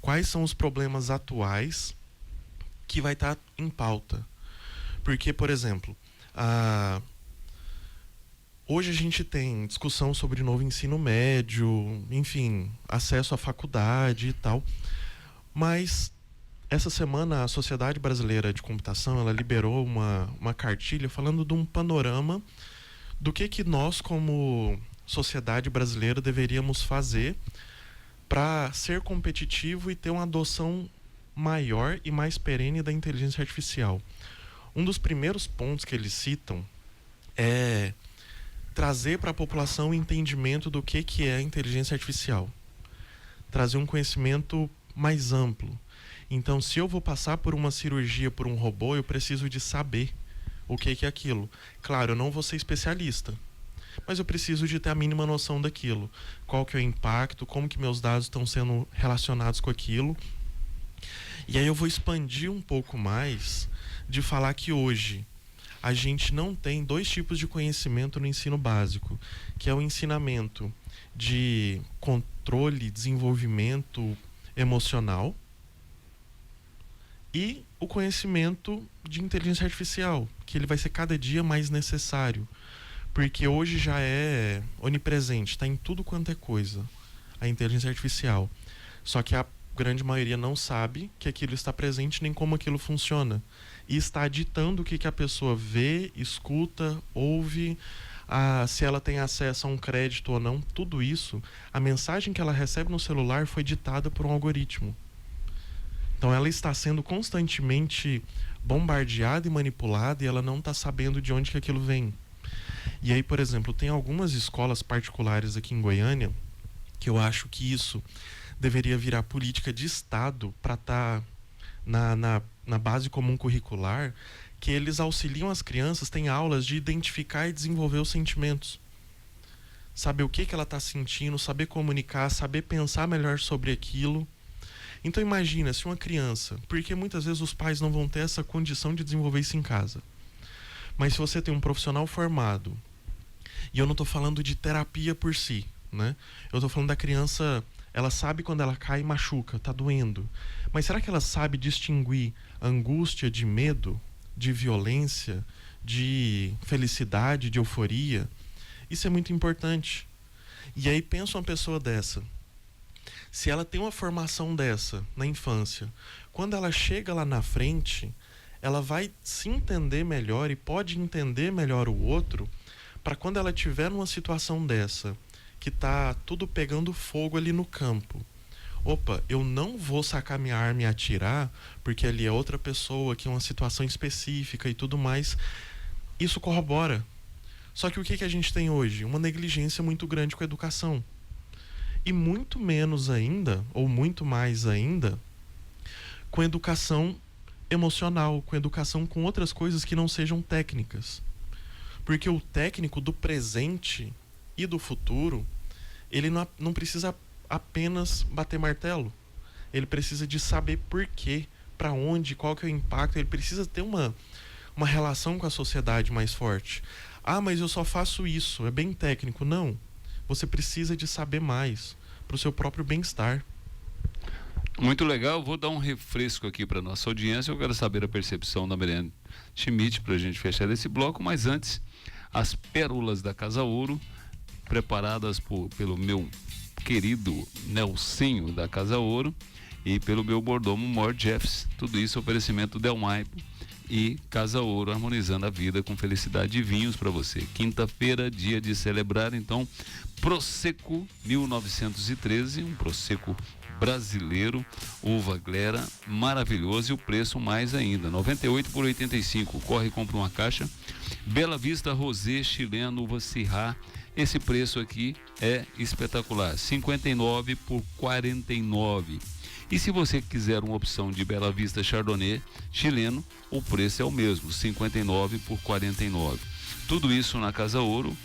Quais são os problemas atuais que vai estar em pauta? Porque, por exemplo, hoje a gente tem discussão sobre novo ensino médio, enfim, acesso à faculdade e tal. Mas essa semana a Sociedade Brasileira de Computação ela liberou uma cartilha falando de um panorama do que nós, como sociedade brasileira, deveríamos fazer para ser competitivo e ter uma adoção maior e mais perene da inteligência artificial. Um dos primeiros pontos que eles citam é trazer para a população o entendimento do que é a inteligência artificial. Trazer um conhecimento mais amplo. Então, se eu vou passar por uma cirurgia por um robô, eu preciso de saber o que é aquilo. Claro, eu não vou ser especialista, mas eu preciso de ter a mínima noção daquilo. Qual que é o impacto, como que meus dados estão sendo relacionados com aquilo. E aí eu vou expandir um pouco mais de falar que hoje a gente não tem 2 tipos de conhecimento no ensino básico, que é o ensinamento de controle, desenvolvimento emocional e o conhecimento de inteligência artificial, que ele vai ser cada dia mais necessário, porque hoje já é onipresente, está em tudo quanto é coisa, a inteligência artificial. Só que a grande maioria não sabe que aquilo está presente nem como aquilo funciona. E está ditando o que a pessoa vê, escuta, ouve, se ela tem acesso a um crédito ou não. Tudo isso, a mensagem que ela recebe no celular foi ditada por um algoritmo. Então ela está sendo constantemente bombardeada e manipulada e ela não está sabendo de onde que aquilo vem. E aí, por exemplo, tem algumas escolas particulares aqui em Goiânia que eu acho que isso deveria virar política de Estado para estar na base comum curricular, que eles auxiliam as crianças, têm aulas de identificar e desenvolver os sentimentos. Saber o que ela está sentindo, saber comunicar, saber pensar melhor sobre aquilo. Então imagina, se uma criança, porque muitas vezes os pais não vão ter essa condição de desenvolver isso em casa, mas se você tem um profissional formado, e eu não estou falando de terapia por si, né? Eu estou falando da criança, ela sabe quando ela cai e machuca, está doendo. Mas será que ela sabe distinguir angústia de medo, de violência, de felicidade, de euforia? Isso é muito importante. E aí pensa uma pessoa dessa. Se ela tem uma formação dessa na infância, quando ela chega lá na frente, ela vai se entender melhor e pode entender melhor o outro, para quando ela estiver numa situação dessa, que tá tudo pegando fogo ali no campo. Opa, eu não vou sacar minha arma e atirar, porque ali é outra pessoa, que é uma situação específica e tudo mais. Isso corrobora. Só que o que a gente tem hoje? Uma negligência muito grande com a educação. E muito menos ainda, ou muito mais ainda, com educação emocional, com educação com outras coisas que não sejam técnicas. Porque o técnico do presente e do futuro, ele não precisa apenas bater martelo. Ele precisa de saber por quê, para onde, qual que é o impacto. Ele precisa ter uma relação com a sociedade mais forte. Ah, mas eu só faço isso, é bem técnico. Não. Você precisa de saber mais para o seu próprio bem-estar. Muito legal. Vou dar um refresco aqui para nossa audiência. Eu quero saber a percepção da Schmidt para a gente fechar esse bloco, mas antes, as pérolas da Casa Ouro, preparadas pelo meu querido Nelsinho da Casa Ouro e pelo meu mordomo Mor Jeffs. Tudo isso oferecimento Del Maipo e Casa Ouro, harmonizando a vida com felicidade e vinhos para você. Quinta-feira, dia de celebrar, então, Prosecco 1913, um Prosecco brasileiro, uva glera, maravilhoso, e o preço mais ainda, 98 por 85. Corre e compra uma caixa. Bela Vista Rosé chileno, uva Syrah. Esse preço aqui é espetacular, 59 por 49. E se você quiser uma opção de Bela Vista Chardonnay chileno, o preço é o mesmo, 59 por 49. Tudo isso na Casa Ouro,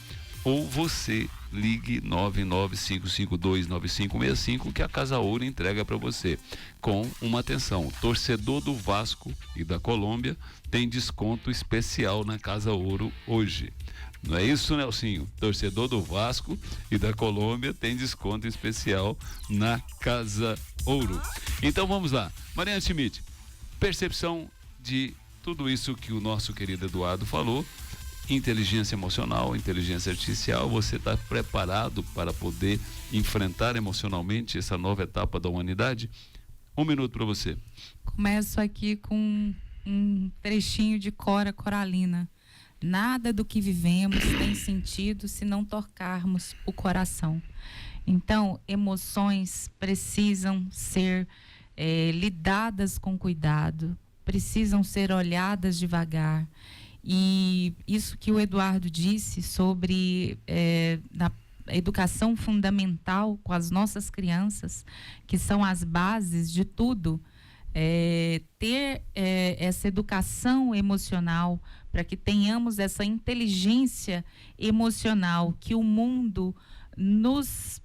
ou você ligue 995529565 que a Casa Ouro entrega para você. Com uma atenção, torcedor do Vasco e da Colômbia tem desconto especial na Casa Ouro hoje. Não é isso, Nelsinho? Torcedor do Vasco e da Colômbia tem desconto especial na Casa Ouro. Então vamos lá. Mariana Schmidt, percepção de tudo isso que o nosso querido Eduardo falou, inteligência emocional, inteligência artificial, você está preparado para poder enfrentar emocionalmente essa nova etapa da humanidade? 1 minuto para você. Começo aqui com um trechinho de Cora Coralina. Nada do que vivemos tem sentido se não tocarmos o coração. Então, emoções precisam ser lidadas com cuidado, precisam ser olhadas devagar. E isso que o Eduardo disse sobre na educação fundamental com as nossas crianças, que são as bases de tudo, ter essa educação emocional para que tenhamos essa inteligência emocional que o mundo nos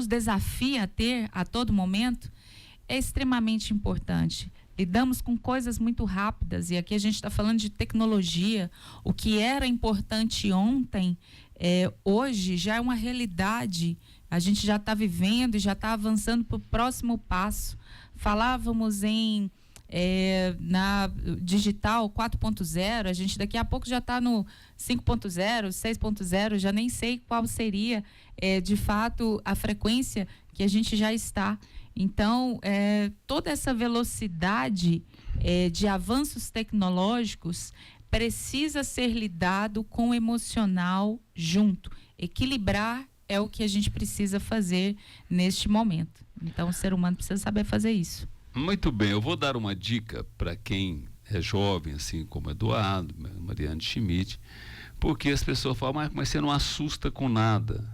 desafia a ter a todo momento, é extremamente importante. Lidamos com coisas muito rápidas, e aqui a gente está falando de tecnologia. O que era importante ontem, hoje já é uma realidade. A gente já está vivendo e já está avançando para o próximo passo. Falávamos na digital 4.0, a gente daqui a pouco já está no 5.0, 6.0, já nem sei qual seria de fato a frequência que a gente já está. Então, toda essa velocidade de avanços tecnológicos precisa ser lidado com o emocional junto. Equilibrar é o que a gente precisa fazer neste momento. Então, o ser humano precisa saber fazer isso. Muito bem, eu vou dar uma dica para quem é jovem, assim como Eduardo, Mariana Schmidt, porque as pessoas falam, mas você não assusta com nada.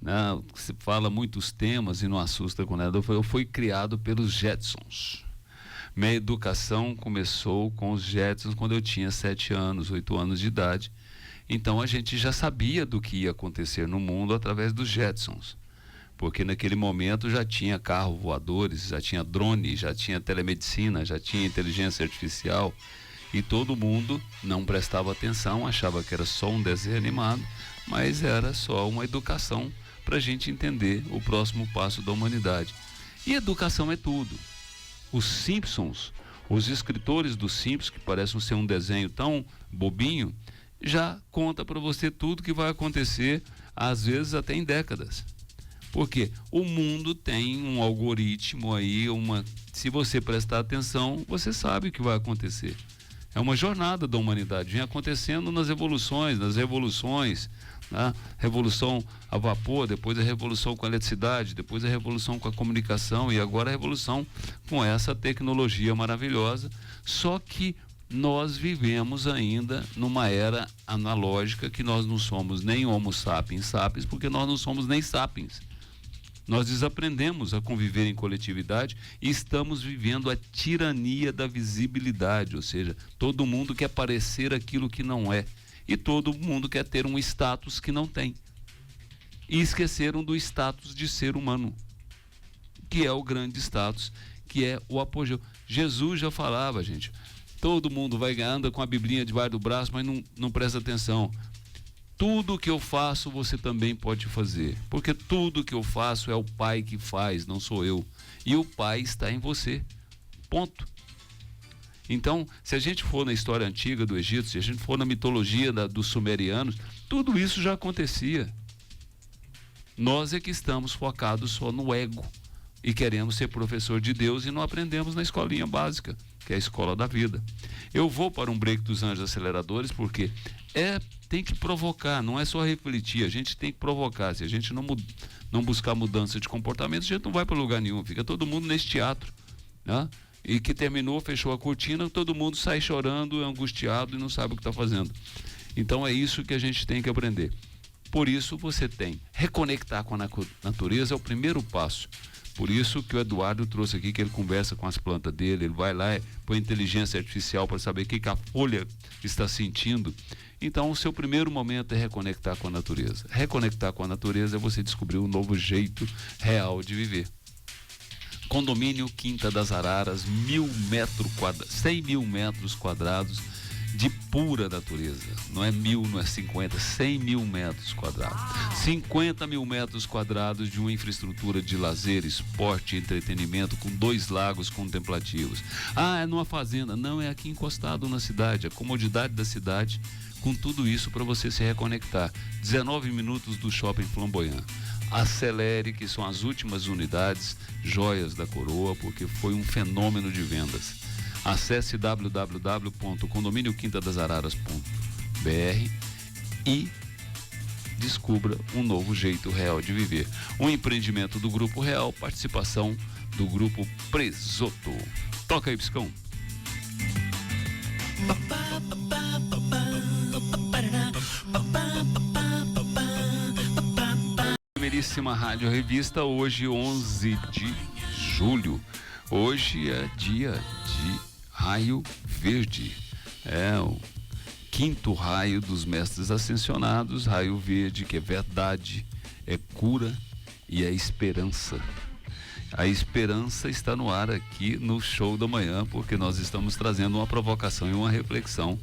Não, você fala muitos temas e não assusta com nada. Eu fui criado pelos Jetsons. Minha educação começou com os Jetsons quando eu tinha 7 anos, 8 anos de idade. Então a gente já sabia do que ia acontecer no mundo através dos Jetsons. Porque naquele momento já tinha carros voadores, já tinha drone, já tinha telemedicina, já tinha inteligência artificial, e todo mundo não prestava atenção, achava que era só um desenho animado, mas era só uma educação para a gente entender o próximo passo da humanidade. E educação é tudo. Os Simpsons, os escritores dos Simpsons, que parecem ser um desenho tão bobinho, já conta para você tudo que vai acontecer, às vezes até em décadas. Porque o mundo tem um algoritmo aí, se você prestar atenção, você sabe o que vai acontecer. É uma jornada da humanidade, vem acontecendo nas revoluções, né? Revolução a vapor, depois a revolução com a eletricidade, depois a revolução com a comunicação e agora a revolução com essa tecnologia maravilhosa. Só que nós vivemos ainda numa era analógica, que nós não somos nem Homo sapiens sapiens, porque nós não somos nem sapiens. Nós desaprendemos a conviver em coletividade e estamos vivendo a tirania da visibilidade, ou seja, todo mundo quer parecer aquilo que não é e todo mundo quer ter um status que não tem. E esqueceram do status de ser humano, que é o grande status, que é o apogeu. Jesus já falava, gente, todo mundo anda com a Biblinha debaixo do braço, mas não presta atenção. Tudo que eu faço, você também pode fazer. Porque tudo que eu faço é o Pai que faz, não sou eu. E o Pai está em você. Ponto. Então, se a gente for na história antiga do Egito, se a gente for na mitologia dos sumerianos, tudo isso já acontecia. Nós é que estamos focados só no ego e queremos ser professor de Deus e não aprendemos na escolinha básica, que é a escola da vida. Eu vou para um break dos Anjos Aceleradores porque tem que provocar, não é só refletir, a gente tem que provocar. Se a gente não buscar mudança de comportamento, a gente não vai para lugar nenhum, fica todo mundo nesse teatro, né? E que terminou, fechou a cortina, todo mundo sai chorando, angustiado e não sabe o que está fazendo. Então é isso que a gente tem que aprender. Por isso você tem reconectar com a natureza, é o primeiro passo. Por isso que o Eduardo trouxe aqui, que ele conversa com as plantas dele, ele vai lá e põe inteligência artificial para saber o que a folha está sentindo. Então o seu primeiro momento é reconectar com a natureza. Reconectar com a natureza é você descobrir um novo jeito real de viver. Condomínio Quinta das Araras, 100 mil metros quadrados de pura natureza. Não é 1.000, não é 50, 100 mil metros quadrados. 50 mil metros quadrados de uma infraestrutura de lazer, esporte e entretenimento com 2 lagos contemplativos. É numa fazenda. Não, é aqui encostado na cidade. A comodidade da cidade, com tudo isso para você se reconectar. 19 minutos do Shopping Flamboyant. Acelere, que são as últimas unidades, joias da coroa, porque foi um fenômeno de vendas. Acesse www.condomínioquintadasararas.br e descubra um novo jeito real de viver. Um empreendimento do Grupo Real, participação do Grupo Presoto. Toca aí, Piscão. Primeiríssima Rádio Revista, hoje 11 de julho. Hoje é dia de Raio Verde. É o 5º raio dos mestres ascensionados, Raio Verde, que é verdade, é cura e é esperança. A esperança está no ar aqui no Show da Manhã, porque nós estamos trazendo uma provocação e uma reflexão.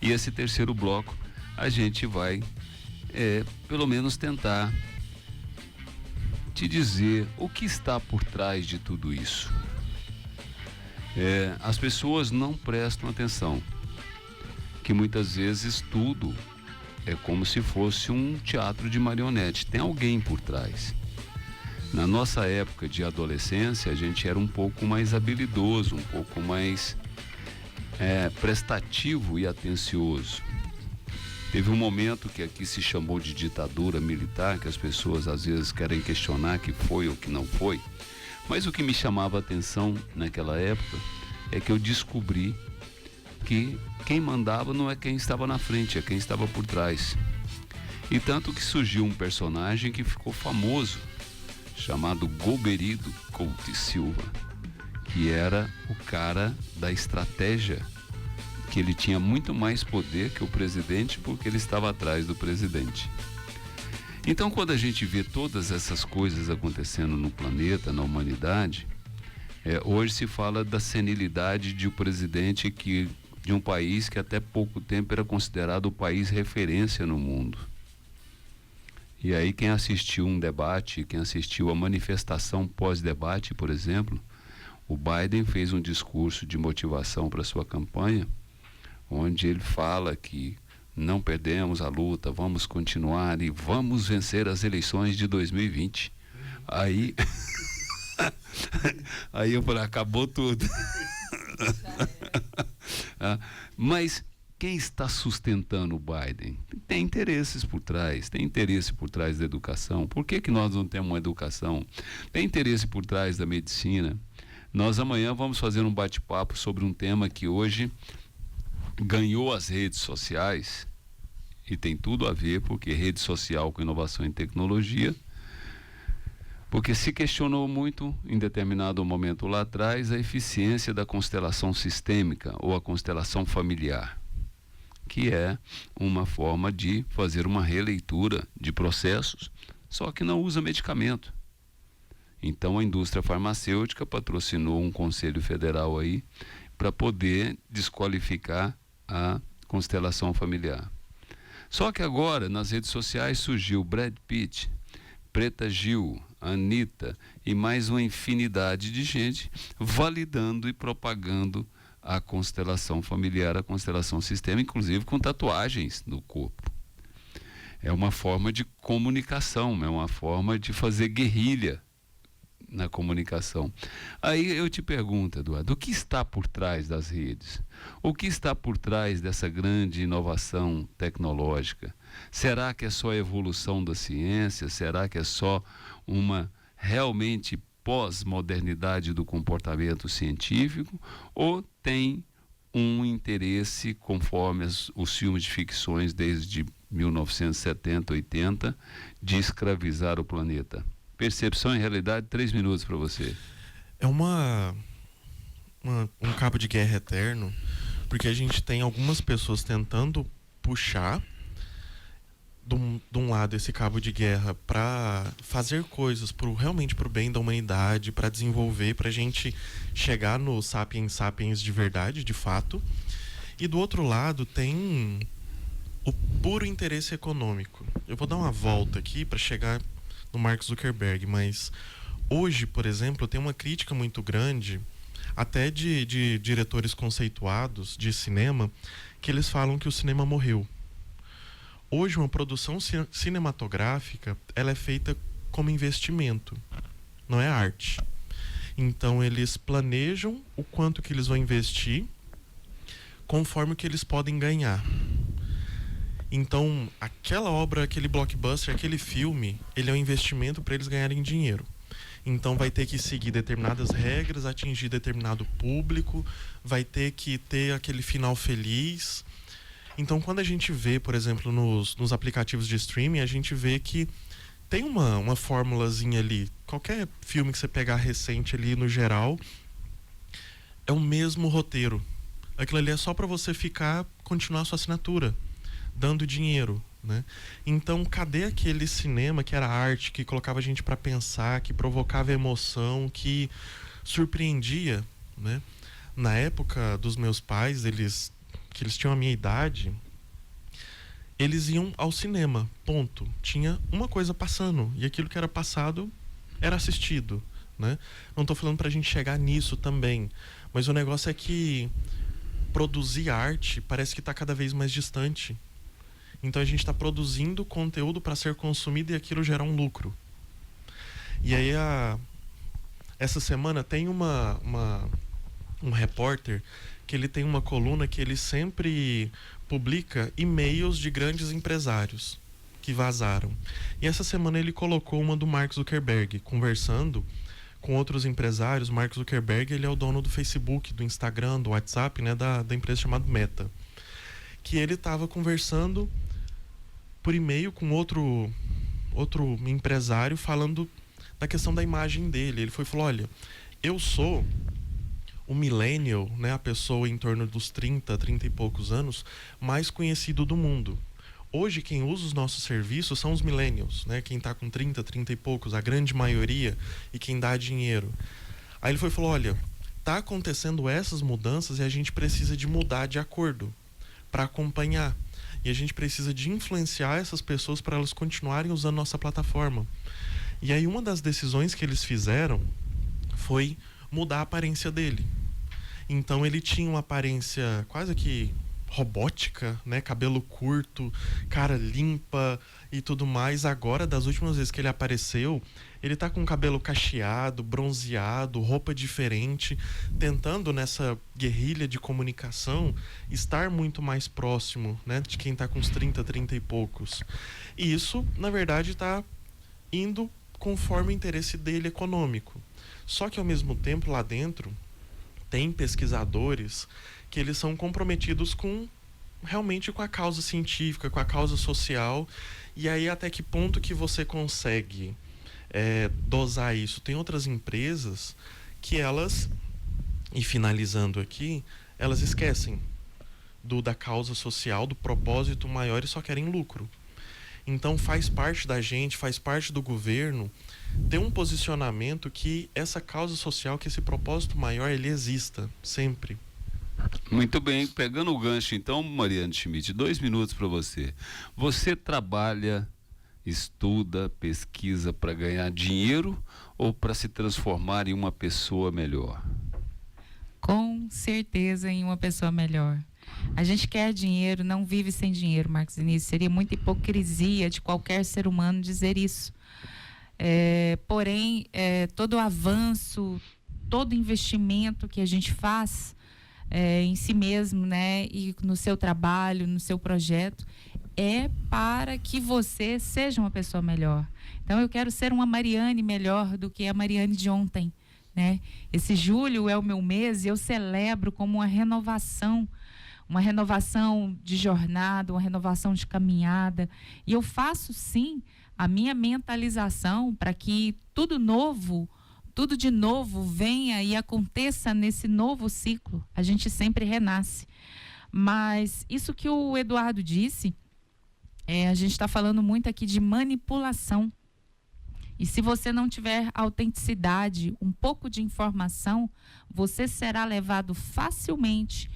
E esse terceiro bloco a gente vai, pelo menos tentar te dizer o que está por trás de tudo isso. As pessoas não prestam atenção, que muitas vezes tudo é como se fosse um teatro de marionete, tem alguém por trás. Na nossa época de adolescência, a gente era um pouco mais habilidoso, um pouco mais prestativo e atencioso. Teve um momento que aqui se chamou de ditadura militar, que as pessoas às vezes querem questionar que foi ou que não foi. Mas o que me chamava a atenção naquela época é que eu descobri que quem mandava não é quem estava na frente, é quem estava por trás. E tanto que surgiu um personagem que ficou famoso, chamado Goberido Couto e Silva, que era o cara da estratégia, que ele tinha muito mais poder que o presidente porque ele estava atrás do presidente. Então, quando a gente vê todas essas coisas acontecendo no planeta, na humanidade, hoje se fala da senilidade de um presidente de um país que até pouco tempo era considerado o país referência no mundo. E aí quem assistiu um debate, quem assistiu a manifestação pós-debate, por exemplo, o Biden fez um discurso de motivação para sua campanha, onde ele fala que não perdemos a luta, vamos continuar e vamos vencer as eleições de 2020. Aí eu falei, acabou tudo. Mas quem está sustentando o Biden? Tem interesses por trás, tem interesse por trás da educação. Por que nós não temos uma educação? Tem interesse por trás da medicina. Nós amanhã vamos fazer um bate-papo sobre um tema que hoje ganhou as redes sociais, e tem tudo a ver, porque rede social com inovação em tecnologia, porque se questionou muito em determinado momento lá atrás a eficiência da constelação sistêmica ou a constelação familiar, que é uma forma de fazer uma releitura de processos, só que não usa medicamento. Então a indústria farmacêutica patrocinou um conselho federal aí para poder desqualificar a constelação familiar. Só que agora nas redes sociais surgiu Brad Pitt, Preta Gil, Anitta e mais uma infinidade de gente validando e propagando a constelação familiar, a constelação sistema, inclusive com tatuagens no corpo. É uma forma de comunicação, é uma forma de fazer guerrilha na comunicação. Aí eu te pergunto, Eduardo, o que está por trás das redes? O que está por trás dessa grande inovação tecnológica? Será que é só a evolução da ciência? Será que é só uma realmente pós-modernidade do comportamento científico? Ou tem um interesse, conforme os filmes de ficções desde 1970, 80, de escravizar o planeta? Percepção e realidade, 3 minutos para você. É um cabo de guerra eterno, porque a gente tem algumas pessoas tentando puxar de um lado esse cabo de guerra para fazer coisas realmente para o bem da humanidade, para desenvolver, para a gente chegar no sapiens sapiens de verdade, de fato. E do outro lado tem o puro interesse econômico. Eu vou dar uma volta aqui para chegar no Mark Zuckerberg, mas hoje, por exemplo, tem uma crítica muito grande, até de diretores conceituados de cinema, que eles falam que o cinema morreu. Hoje, uma produção cinematográfica, ela é feita como investimento, não é arte. Então, eles planejam o quanto que eles vão investir conforme o que eles podem ganhar. Então, aquela obra, aquele blockbuster, aquele filme, ele é um investimento para eles ganharem dinheiro. Então, vai ter que seguir determinadas regras, atingir determinado público, vai ter que ter aquele final feliz. Então, quando a gente vê, por exemplo, nos aplicativos de streaming, a gente vê que tem uma formulazinha ali. Qualquer filme que você pegar recente ali, no geral, é o mesmo roteiro. Aquilo ali é só para você continuar a sua assinatura, dando dinheiro, né? Então, cadê aquele cinema que era arte, que colocava a gente para pensar, que provocava emoção, que surpreendia, né? Na época dos meus pais, que eles tinham a minha idade, eles iam ao cinema, ponto. Tinha uma coisa passando, e aquilo que era passado era assistido, né? Não estou falando para a gente chegar nisso também, mas o negócio é que produzir arte parece que está cada vez mais distante. Então a gente está produzindo conteúdo para ser consumido e aquilo gerar um lucro. E aí essa semana tem um repórter que ele tem uma coluna que ele sempre publica e-mails de grandes empresários que vazaram. E essa semana ele colocou uma do Mark Zuckerberg, conversando com outros empresários. Mark Zuckerberg, ele é o dono do Facebook, do Instagram, do WhatsApp, né, da empresa chamada Meta. Que ele estava conversando por e-mail com outro empresário, falando da questão da imagem dele. Ele falou, olha, eu sou o millennial, né, a pessoa em torno dos 30 e poucos anos, mais conhecido do mundo. Hoje, quem usa os nossos serviços são os millennials, né? Quem está com 30 e poucos, a grande maioria, e quem dá dinheiro. Aí ele falou, olha, tá acontecendo essas mudanças e a gente precisa de mudar de acordo para acompanhar. E a gente precisa de influenciar essas pessoas para elas continuarem usando nossa plataforma. E aí uma das decisões que eles fizeram foi mudar a aparência dele. Então ele tinha uma aparência quase que robótica, né? Cabelo curto, cara limpa e tudo mais. Agora, das últimas vezes que ele apareceu, ele tá com o cabelo cacheado, bronzeado, roupa diferente, tentando nessa guerrilha de comunicação estar muito mais próximo, né, de quem tá com uns 30 e poucos. E isso, na verdade, tá indo conforme o interesse dele econômico. Só que, ao mesmo tempo, lá dentro, tem pesquisadores que eles são comprometidos realmente com a causa científica, com a causa social. E aí, até que ponto que você consegue dosar isso? Tem outras empresas que elas, e finalizando aqui, elas esquecem da causa social, do propósito maior, e só querem lucro. Então faz parte da gente, faz parte do governo ter um posicionamento que essa causa social, que esse propósito maior, ele exista sempre. Muito bem, pegando o gancho então, Mariane Schmidt, 2 minutos para você. Você trabalha, estuda, pesquisa para ganhar dinheiro ou para se transformar em uma pessoa melhor? Com certeza, em uma pessoa melhor. A gente quer dinheiro, não vive sem dinheiro, Marcos Vinícius. Seria muita hipocrisia de qualquer ser humano dizer isso. Porém, todo avanço, todo investimento que a gente faz em si mesmo, né, e no seu trabalho, no seu projeto, é para que você seja uma pessoa melhor. Então, eu quero ser uma Mariane melhor do que a Mariane de ontem, né? Esse julho é o meu mês e eu celebro como uma renovação de jornada, uma renovação de caminhada. E eu faço, sim, a minha mentalização para que tudo de novo venha e aconteça nesse novo ciclo. A gente sempre renasce. Mas isso que o Eduardo disse, a gente está falando muito aqui de manipulação. E se você não tiver autenticidade, um pouco de informação, você será levado facilmente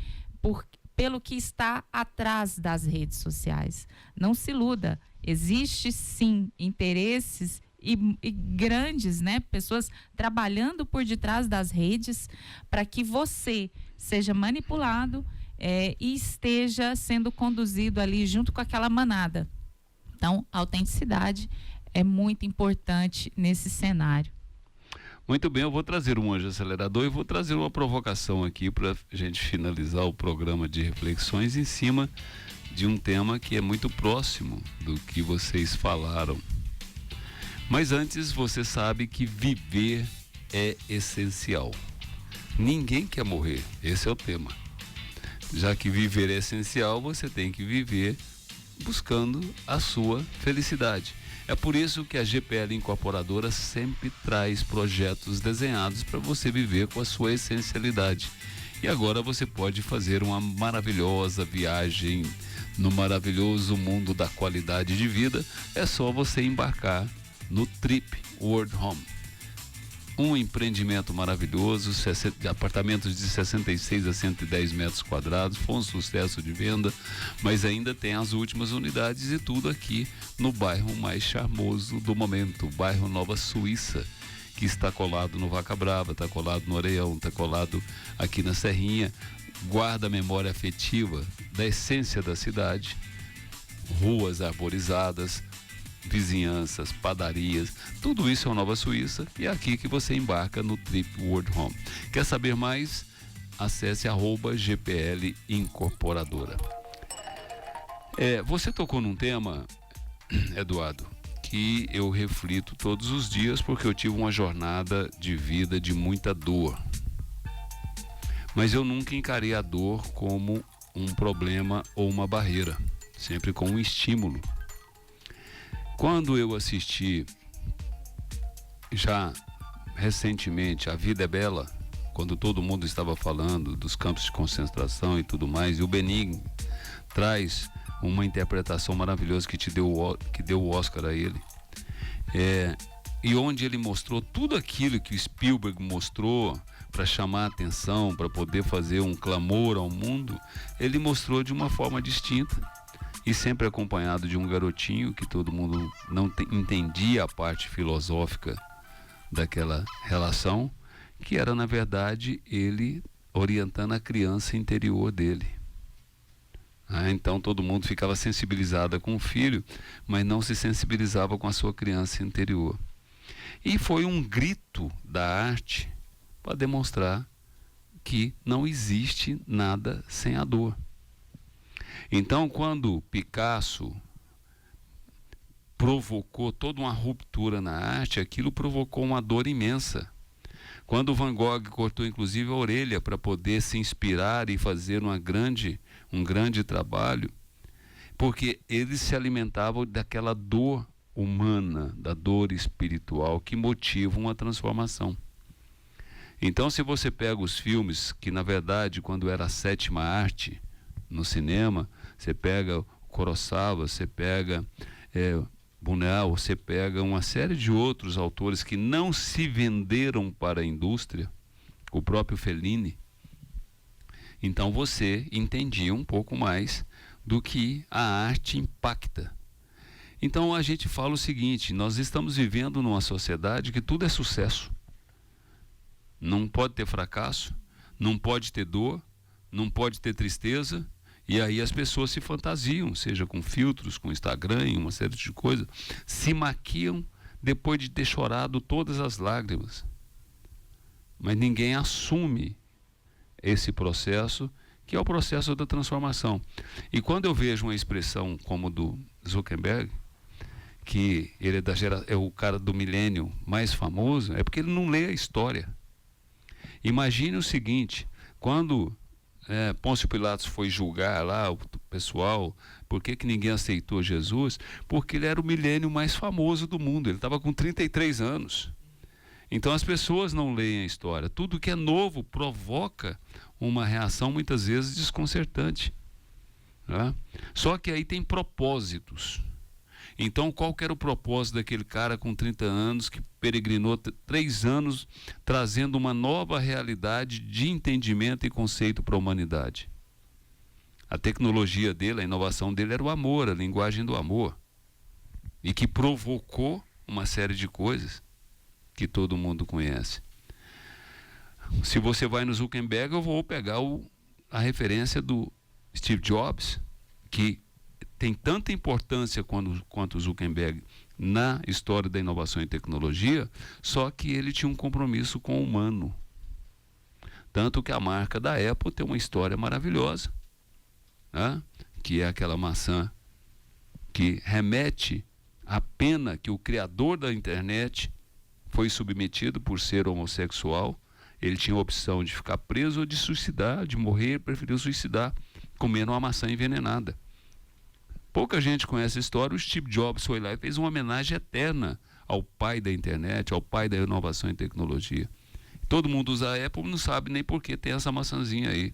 pelo que está atrás das redes sociais. Não se iluda, existe sim interesses e grandes, né, pessoas trabalhando por detrás das redes para que você seja manipulado e esteja sendo conduzido ali junto com aquela manada. Então, a autenticidade é muito importante nesse cenário. Muito bem, eu vou trazer um anjo acelerador e vou trazer uma provocação aqui para a gente finalizar o programa de reflexões em cima de um tema que é muito próximo do que vocês falaram. Mas antes, você sabe que viver é essencial. Ninguém quer morrer, esse é o tema. Já que viver é essencial, você tem que viver buscando a sua felicidade. É por isso que a GPL Incorporadora sempre traz projetos desenhados para você viver com a sua essencialidade. E agora você pode fazer uma maravilhosa viagem no maravilhoso mundo da qualidade de vida. É só você embarcar no Trip World Home. Um empreendimento maravilhoso, de apartamentos de 66 a 110 metros quadrados, foi um sucesso de venda, mas ainda tem as últimas unidades e tudo aqui no bairro mais charmoso do momento, o bairro Nova Suíça, que está colado no Vaca Brava, está colado no Areião, está colado aqui na Serrinha, guarda a memória afetiva da essência da cidade, ruas arborizadas, vizinhanças, padarias, tudo isso é uma Nova Suíça e é aqui que você embarca no Trip World Home. Quer saber mais? Acesse @GPL Incorporadora. Você tocou num tema, Eduardo, que eu reflito todos os dias porque eu tive uma jornada de vida de muita dor. Mas eu nunca encarei a dor como um problema ou uma barreira, sempre como um estímulo. Quando eu assisti já recentemente A Vida é Bela, quando todo mundo estava falando dos campos de concentração e tudo mais, e o Benigni traz uma interpretação maravilhosa que deu o Oscar a ele, e onde ele mostrou tudo aquilo que o Spielberg mostrou para chamar a atenção, para poder fazer um clamor ao mundo, ele mostrou de uma forma distinta. E sempre acompanhado de um garotinho que todo mundo não entendia a parte filosófica daquela relação, que era, na verdade, ele orientando a criança interior dele. Então todo mundo ficava sensibilizado com o filho, mas não se sensibilizava com a sua criança interior. E foi um grito da arte para demonstrar que não existe nada sem a dor. Então, quando Picasso provocou toda uma ruptura na arte, aquilo provocou uma dor imensa. Quando Van Gogh cortou inclusive a orelha para poder se inspirar e fazer um grande trabalho, porque eles se alimentavam daquela dor humana, da dor espiritual que motiva uma transformação. Então, se você pega os filmes que, na verdade, quando era a sétima arte no cinema, você pega o Kurosawa, você pega Buñuel, você pega uma série de outros autores que não se venderam para a indústria, o próprio Fellini, então você entendia um pouco mais do que a arte impacta. Então a gente fala o seguinte: nós estamos vivendo numa sociedade que tudo é sucesso, não pode ter fracasso. não pode ter dor, não pode ter tristeza, e aí as pessoas se fantasiam, seja com filtros, com Instagram, uma série de coisas, se maquiam depois de ter chorado todas as lágrimas. Mas ninguém assume esse processo, que é o processo da transformação. E quando eu vejo uma expressão como do Zuckerberg, que ele é o cara do milênio mais famoso, é porque ele não lê a história. Imagine o seguinte, quando Pôncio Pilatos foi julgar lá o pessoal, por que ninguém aceitou Jesus? Porque ele era o milênio mais famoso do mundo, ele estava com 33 anos. Então as pessoas não leem a história. Tudo que é novo provoca uma reação muitas vezes desconcertante, né? Só que aí tem propósitos. Então qual que era o propósito daquele cara com 30 anos que peregrinou 3 anos trazendo uma nova realidade de entendimento e conceito para a humanidade? A tecnologia dele, a inovação dele era o amor, a linguagem do amor, e que provocou uma série de coisas que todo mundo conhece. Se você vai no Zuckerberg, eu vou pegar a referência do Steve Jobs, que tem tanta importância quanto o Zuckerberg na história da inovação e tecnologia, só que ele tinha um compromisso com o humano. Tanto que a marca da Apple tem uma história maravilhosa, né? Que é aquela maçã que remete à pena que o criador da internet foi submetido por ser homossexual. Ele tinha a opção de ficar preso ou de suicidar, de morrer, preferiu suicidar, comendo uma maçã envenenada. Pouca gente conhece a história. O Steve Jobs foi lá e fez uma homenagem eterna ao pai da internet, ao pai da inovação e tecnologia. Todo mundo usa a Apple, não sabe nem por que tem essa maçãzinha aí.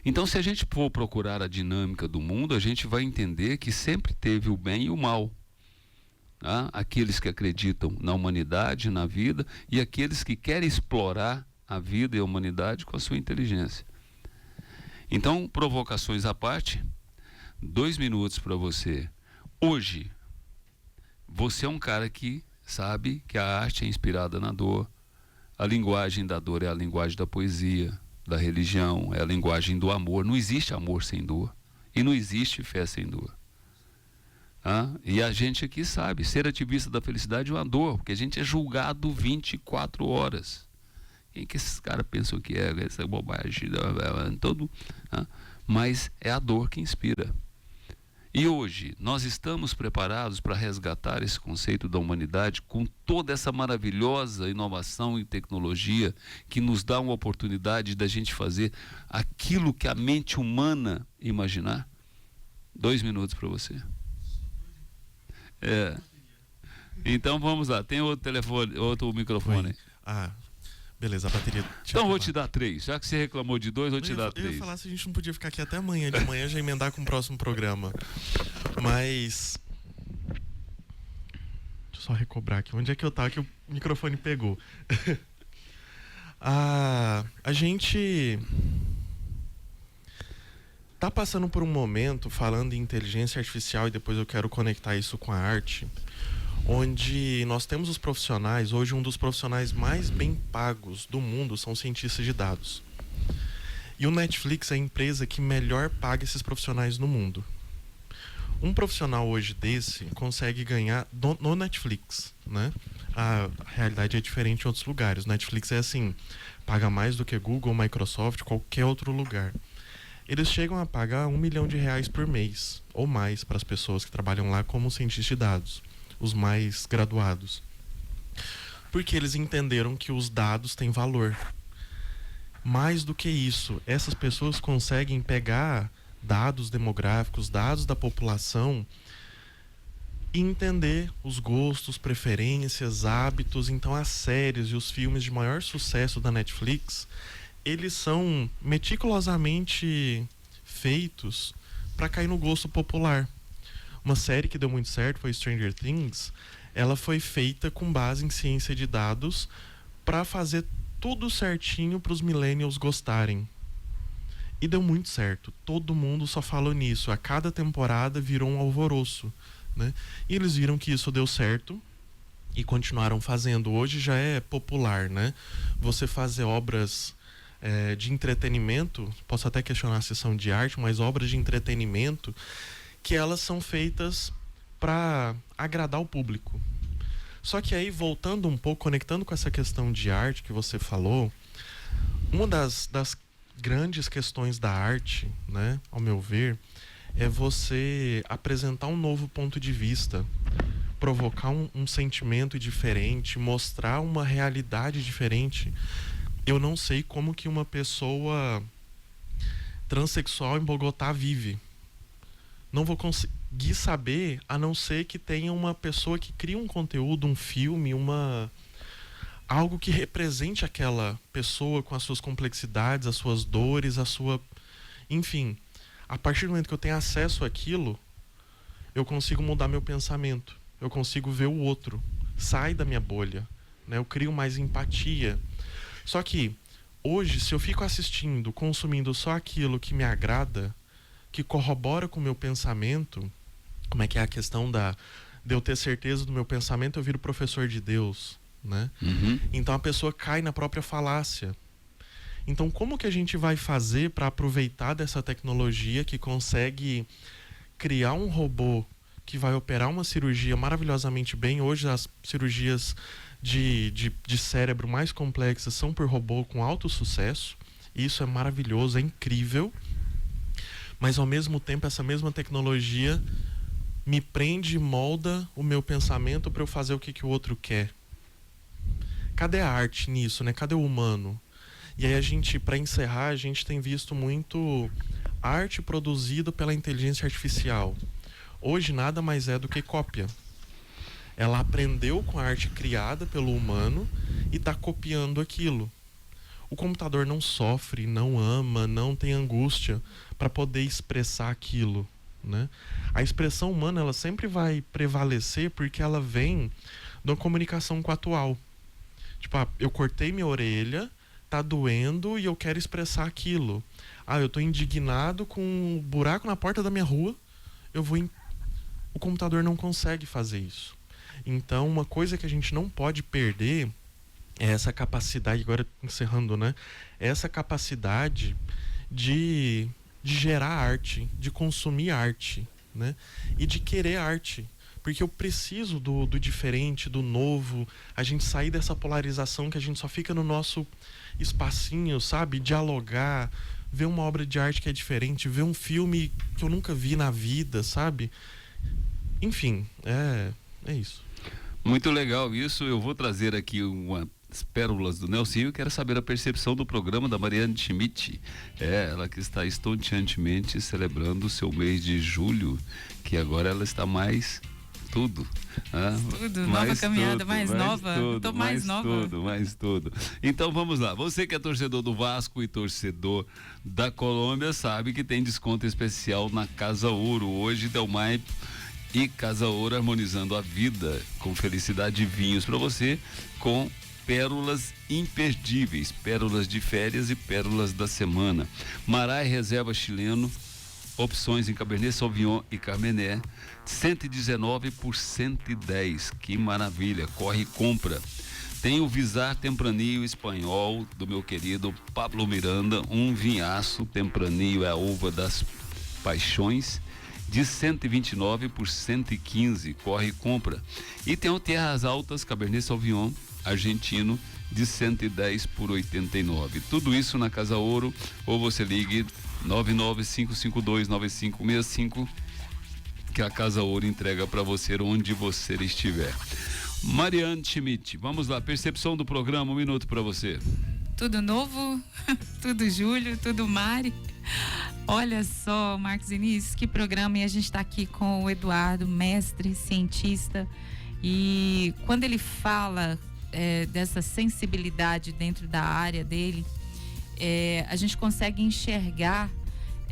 Então, se a gente for procurar a dinâmica do mundo, a gente vai entender que sempre teve o bem e o mal. Tá? Aqueles que acreditam na humanidade, na vida, e aqueles que querem explorar a vida e a humanidade com a sua inteligência. Então, provocações à parte, 2 minutos para você. Hoje, você é um cara que sabe que a arte é inspirada na dor, a linguagem da dor é a linguagem da poesia, da religião, é a linguagem do amor. Não existe amor sem dor e não existe fé sem dor. E a gente aqui sabe, ser ativista da felicidade é uma dor, porque a gente é julgado 24 horas. Quem que esses caras pensam que é? Essa bobagem, todo, mas é a dor que inspira. E hoje, nós estamos preparados para resgatar esse conceito da humanidade com toda essa maravilhosa inovação e tecnologia que nos dá uma oportunidade da gente fazer aquilo que a mente humana imaginar? 2 minutos para você. Então vamos lá, tem outro telefone, outro microfone. Beleza, a bateria. Então vou te dar 3. Já que você reclamou de 2, vou te dar 3. Eu ia falar se a gente não podia ficar aqui até amanhã, de manhã já emendar com o próximo programa. Mas. Deixa eu só recobrar aqui. Onde é que eu tava que o microfone pegou? A gente tá passando por um momento, falando em inteligência artificial, e depois eu quero conectar isso com a arte, onde nós temos os profissionais. Hoje um dos profissionais mais bem pagos do mundo são cientistas de dados. E o Netflix é a empresa que melhor paga esses profissionais no mundo. Um profissional hoje desse consegue ganhar no Netflix, né? A realidade é diferente em outros lugares. O Netflix é assim, paga mais do que Google, Microsoft, qualquer outro lugar. Eles chegam a pagar R$1 milhão por mês, ou mais, para as pessoas que trabalham lá como cientistas de dados, os mais graduados. Porque eles entenderam que os dados têm valor. Mais do que isso, essas pessoas conseguem pegar dados demográficos, dados da população, e entender os gostos, preferências, hábitos. Então as séries e os filmes de maior sucesso da Netflix, eles são meticulosamente feitos para cair no gosto popular. Uma série que deu muito certo foi Stranger Things. Ela foi feita com base em ciência de dados para fazer tudo certinho para os millennials gostarem. E deu muito certo. Todo mundo só falou nisso. A cada temporada virou um alvoroço, né? E eles viram que isso deu certo e continuaram fazendo. Hoje já é popular, né? Você fazer obras de entretenimento, posso até questionar se são de arte, mas obras de entretenimento que elas são feitas para agradar o público. Só que aí, voltando um pouco, conectando com essa questão de arte que você falou, uma das grandes questões da arte, né, ao meu ver, é você apresentar um novo ponto de vista, provocar um sentimento diferente, mostrar uma realidade diferente. Eu não sei como que uma pessoa transexual em Bogotá vive. Não vou conseguir saber, a não ser que tenha uma pessoa que cria um conteúdo, um filme, algo que represente aquela pessoa com as suas complexidades, as suas dores, enfim, a partir do momento que eu tenho acesso àquilo, eu consigo mudar meu pensamento, eu consigo ver o outro, sai da minha bolha, né? Eu crio mais empatia. Só que hoje, se eu fico assistindo, consumindo só aquilo que me agrada, que corrobora com o meu pensamento, como é que é a questão de eu ter certeza do meu pensamento, eu viro professor de Deus, né? Então a pessoa cai na própria falácia. Então como que a gente vai fazer para aproveitar dessa tecnologia que consegue criar um robô que vai operar uma cirurgia maravilhosamente bem? Hoje as cirurgias de cérebro mais complexas são por robô com alto sucesso. Isso é maravilhoso, é incrível. Mas ao mesmo tempo essa mesma tecnologia me prende e molda o meu pensamento para eu fazer o que o outro quer. Cadê a arte nisso, né? Cadê o humano? E aí a gente, para encerrar, a gente tem visto muito arte produzida pela inteligência artificial. Hoje nada mais é do que cópia. Ela aprendeu com a arte criada pelo humano e está copiando aquilo. O computador não sofre, não ama, não tem angústia para poder expressar aquilo, né? A expressão humana, ela sempre vai prevalecer porque ela vem da comunicação com o atual. Tipo, eu cortei minha orelha, tá doendo e eu quero expressar aquilo. Eu tô indignado com um buraco na porta da minha rua, o computador não consegue fazer isso. Então, uma coisa que a gente não pode perder é essa capacidade, agora encerrando, né? Essa capacidade de gerar arte, de consumir arte, né? E de querer arte. Porque eu preciso do diferente, do novo, a gente sair dessa polarização que a gente só fica no nosso espacinho, sabe? Dialogar, ver uma obra de arte que é diferente, ver um filme que eu nunca vi na vida, sabe? Enfim, é isso. Muito legal isso. Eu vou trazer aqui umas pérolas do Nelsinho. Quero saber a percepção do programa da Mariane Schmidt. Ela que está estonteantemente celebrando o seu mês de julho, que agora ela está mais tudo. Nova caminhada, mais nova. Tô mais nova. Mais tudo. Então vamos lá. Você que é torcedor do Vasco e torcedor da Colômbia sabe que tem desconto especial na Casa Ouro. Hoje, Delmar e Casa Ouro harmonizando a vida com felicidade e vinhos para você, com pérolas imperdíveis, pérolas de férias e pérolas da semana. Marai Reserva Chileno, opções em Cabernet Sauvignon e Carmené, 119 por 110. Que maravilha, corre e compra. Tem o Visar Tempranillo espanhol do meu querido Pablo Miranda, um vinhaço. Tempranillo é a uva das paixões, de 129 por 115, corre e compra. E tem o Terras Altas Cabernet Sauvignon argentino, de 110 por 89. Tudo isso na Casa Ouro, ou você ligue 995529565, que a Casa Ouro entrega para você onde você estiver. Mariane Schmidt, vamos lá, percepção do programa, 1 minuto para você. Tudo novo, tudo Júlio, tudo Mari. Olha só, Marcos Vinícius, que programa. E a gente está aqui com o Eduardo, mestre, cientista, e quando ele fala dessa sensibilidade dentro da área dele, a gente consegue enxergar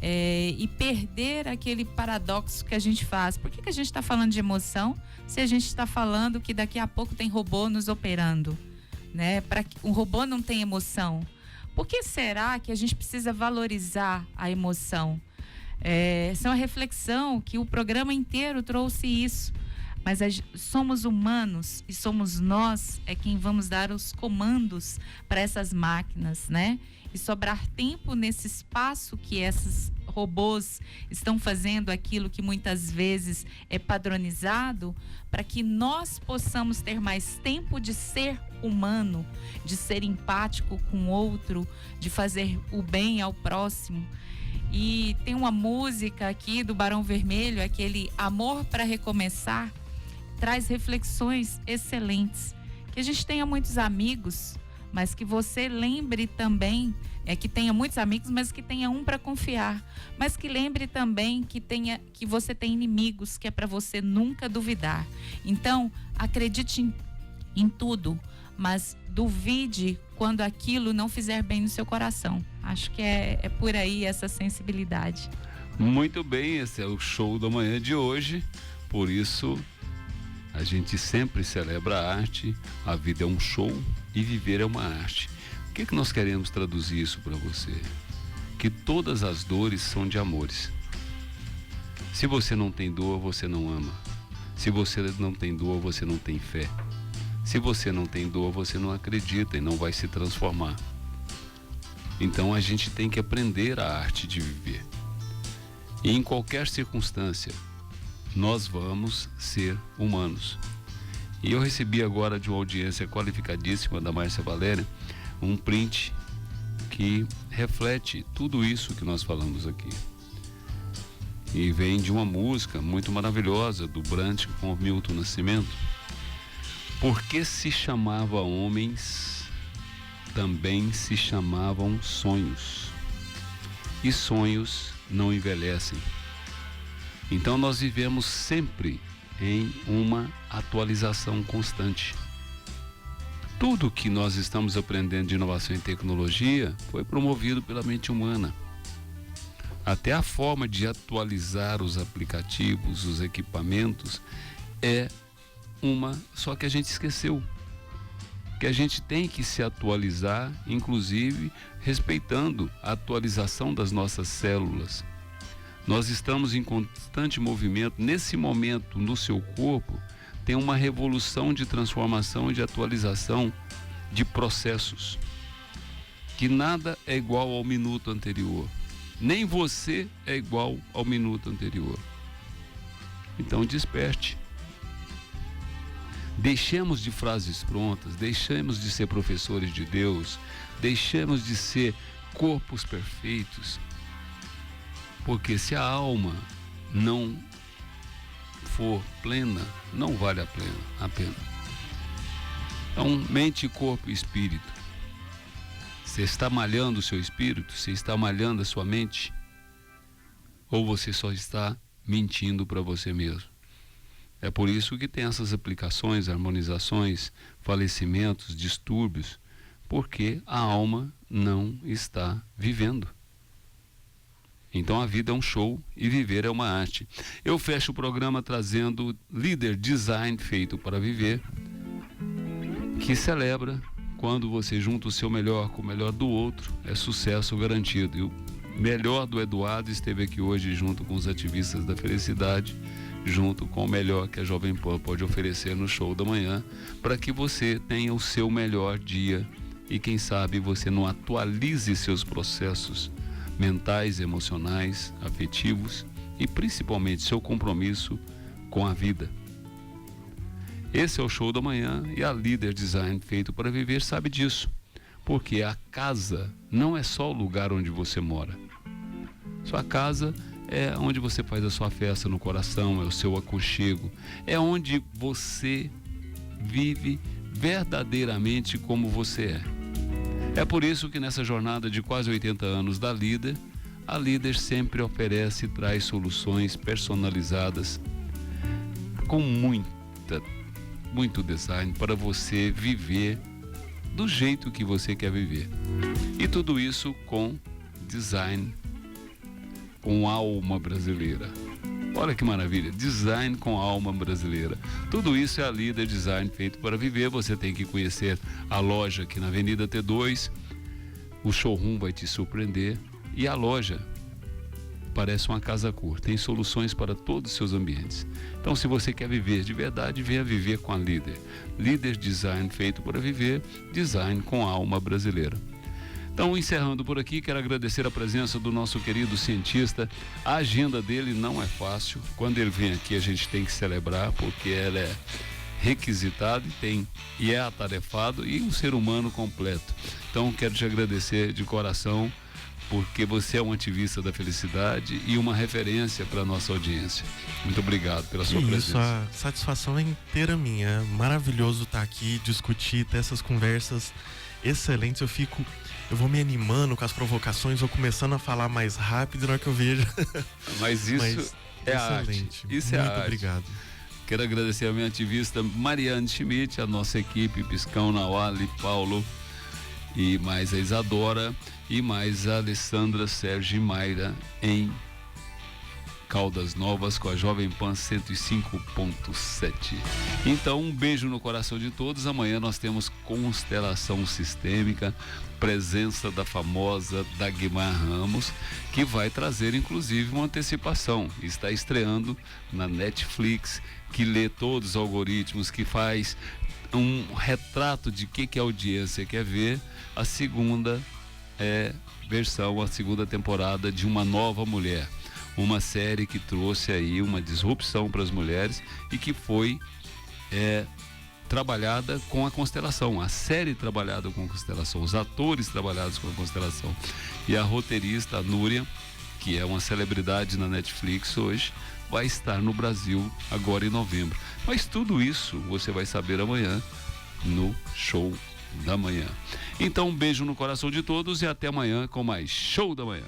e perder aquele paradoxo que a gente faz. Por que a gente está falando de emoção se a gente está falando que daqui a pouco tem robô nos operando, né? Para que um robô não tem emoção, por que será que a gente precisa valorizar a emoção? Essa é uma reflexão que o programa inteiro trouxe isso. mas somos humanos e somos nós quem vamos dar os comandos para essas máquinas, né? E sobrar tempo nesse espaço que esses robôs estão fazendo aquilo que muitas vezes é padronizado, para que nós possamos ter mais tempo de ser humano, de ser empático com o outro, de fazer o bem ao próximo. E tem uma música aqui do Barão Vermelho, aquele Amor para Recomeçar, traz reflexões excelentes. Que a gente tenha muitos amigos, mas que você lembre também, que tenha muitos amigos, mas que tenha um para confiar. Mas que lembre também que você tem inimigos, que é para você nunca duvidar. Então, acredite em tudo, mas duvide quando aquilo não fizer bem no seu coração. Acho que é por aí essa sensibilidade. Muito bem, esse é o show da manhã de hoje. Por isso, a gente sempre celebra a arte. A vida é um show e viver é uma arte. O que nós queremos traduzir isso para você? Que todas as dores são de amores. Se você não tem dor, você não ama. Se você não tem dor, você não tem fé. Se você não tem dor, você não acredita e não vai se transformar. Então a gente tem que aprender a arte de viver. E em qualquer circunstância, nós vamos ser humanos. E eu recebi agora de uma audiência qualificadíssima da Márcia Valéria um print que reflete tudo isso que nós falamos aqui. E vem de uma música muito maravilhosa do Brant com Milton Nascimento. Porque se chamava homens, também se chamavam sonhos. E sonhos não envelhecem. Então nós vivemos sempre em uma atualização constante. Tudo que nós estamos aprendendo de inovação e tecnologia foi promovido pela mente humana. Até a forma de atualizar os aplicativos, os equipamentos, só que a gente esqueceu. Que a gente tem que se atualizar, inclusive respeitando a atualização das nossas células. Nós estamos em constante movimento. Nesse momento, no seu corpo, tem uma revolução de transformação e de atualização de processos. Que nada é igual ao minuto anterior. Nem você é igual ao minuto anterior. Então desperte. Deixemos de frases prontas, deixemos de ser professores de Deus, deixemos de ser corpos perfeitos. Porque se a alma não for plena, não vale a pena. Então, mente, corpo e espírito. Você está malhando o seu espírito? Você está malhando a sua mente? Ou você só está mentindo para você mesmo? É por isso que tem essas aplicações, harmonizações, falecimentos, distúrbios, porque a alma não está vivendo. Então a vida é um show e viver é uma arte. Eu fecho o programa trazendo Líder Design Feito para Viver, que celebra quando você junta o seu melhor com o melhor do outro, é sucesso garantido. E o melhor do Eduardo esteve aqui hoje junto com os ativistas da felicidade, junto com o melhor que a Jovem Pan pode oferecer no show da manhã, para que você tenha o seu melhor dia e quem sabe você não atualize seus processos mentais, emocionais, afetivos e principalmente seu compromisso com a vida. Esse é o show da manhã e a Líder Design Feito para Viver sabe disso, porque a casa não é só o lugar onde você mora. Sua casa é onde você faz a sua festa no coração, é o seu aconchego, é onde você vive verdadeiramente como você é. É por isso que nessa jornada de quase 80 anos da Líder, a Líder sempre oferece e traz soluções personalizadas com muito design para você viver do jeito que você quer viver. E tudo isso com design, com alma brasileira. Olha que maravilha, design com alma brasileira. Tudo isso é a Líder Design Feito para Viver. Você tem que conhecer a loja aqui na Avenida T2. O showroom vai te surpreender. E a loja parece uma casa cor. Tem soluções para todos os seus ambientes. Então, se você quer viver de verdade, venha viver com a Líder. Líder Design feito para viver, design com alma brasileira. Então, encerrando por aqui, quero agradecer a presença do nosso querido cientista. A agenda dele não é fácil. Quando ele vem aqui, a gente tem que celebrar, porque ela é requisitado e é atarefado e um ser humano completo. Então, quero te agradecer de coração, porque você é um ativista da felicidade e uma referência para a nossa audiência. Muito obrigado pela sua presença. Isso, a satisfação é inteira minha. É maravilhoso estar aqui, discutir, ter essas conversas excelentes. Eu vou me animando com as provocações, vou começando a falar mais rápido na hora que eu vejo. Mas isso é excelente. arte. Isso é Muito arte. obrigado. Quero agradecer a minha ativista Mariane Schmidt, a nossa equipe, Piscão, Nawali, Paulo, e mais a Isadora, e mais a Alessandra, Sérgio e Mayra em Caldas Novas com a Jovem Pan 105.7. Então, um beijo no coração de todos. Amanhã nós temos Constelação Sistêmica, presença da famosa Dagmar Ramos, que vai trazer inclusive uma antecipação. Está estreando na Netflix, que lê todos os algoritmos, que faz um retrato de que a audiência quer ver. A segunda versão, a segunda temporada de Uma Nova Mulher, uma série que trouxe aí uma disrupção para as mulheres e que foi trabalhada com a constelação, a série trabalhada com a constelação, os atores trabalhados com a constelação, e a roteirista, a Núria, que é uma celebridade na Netflix hoje, vai estar no Brasil agora em novembro. Mas tudo isso você vai saber amanhã no Show da Manhã. Então, um beijo no coração de todos e até amanhã com mais Show da Manhã.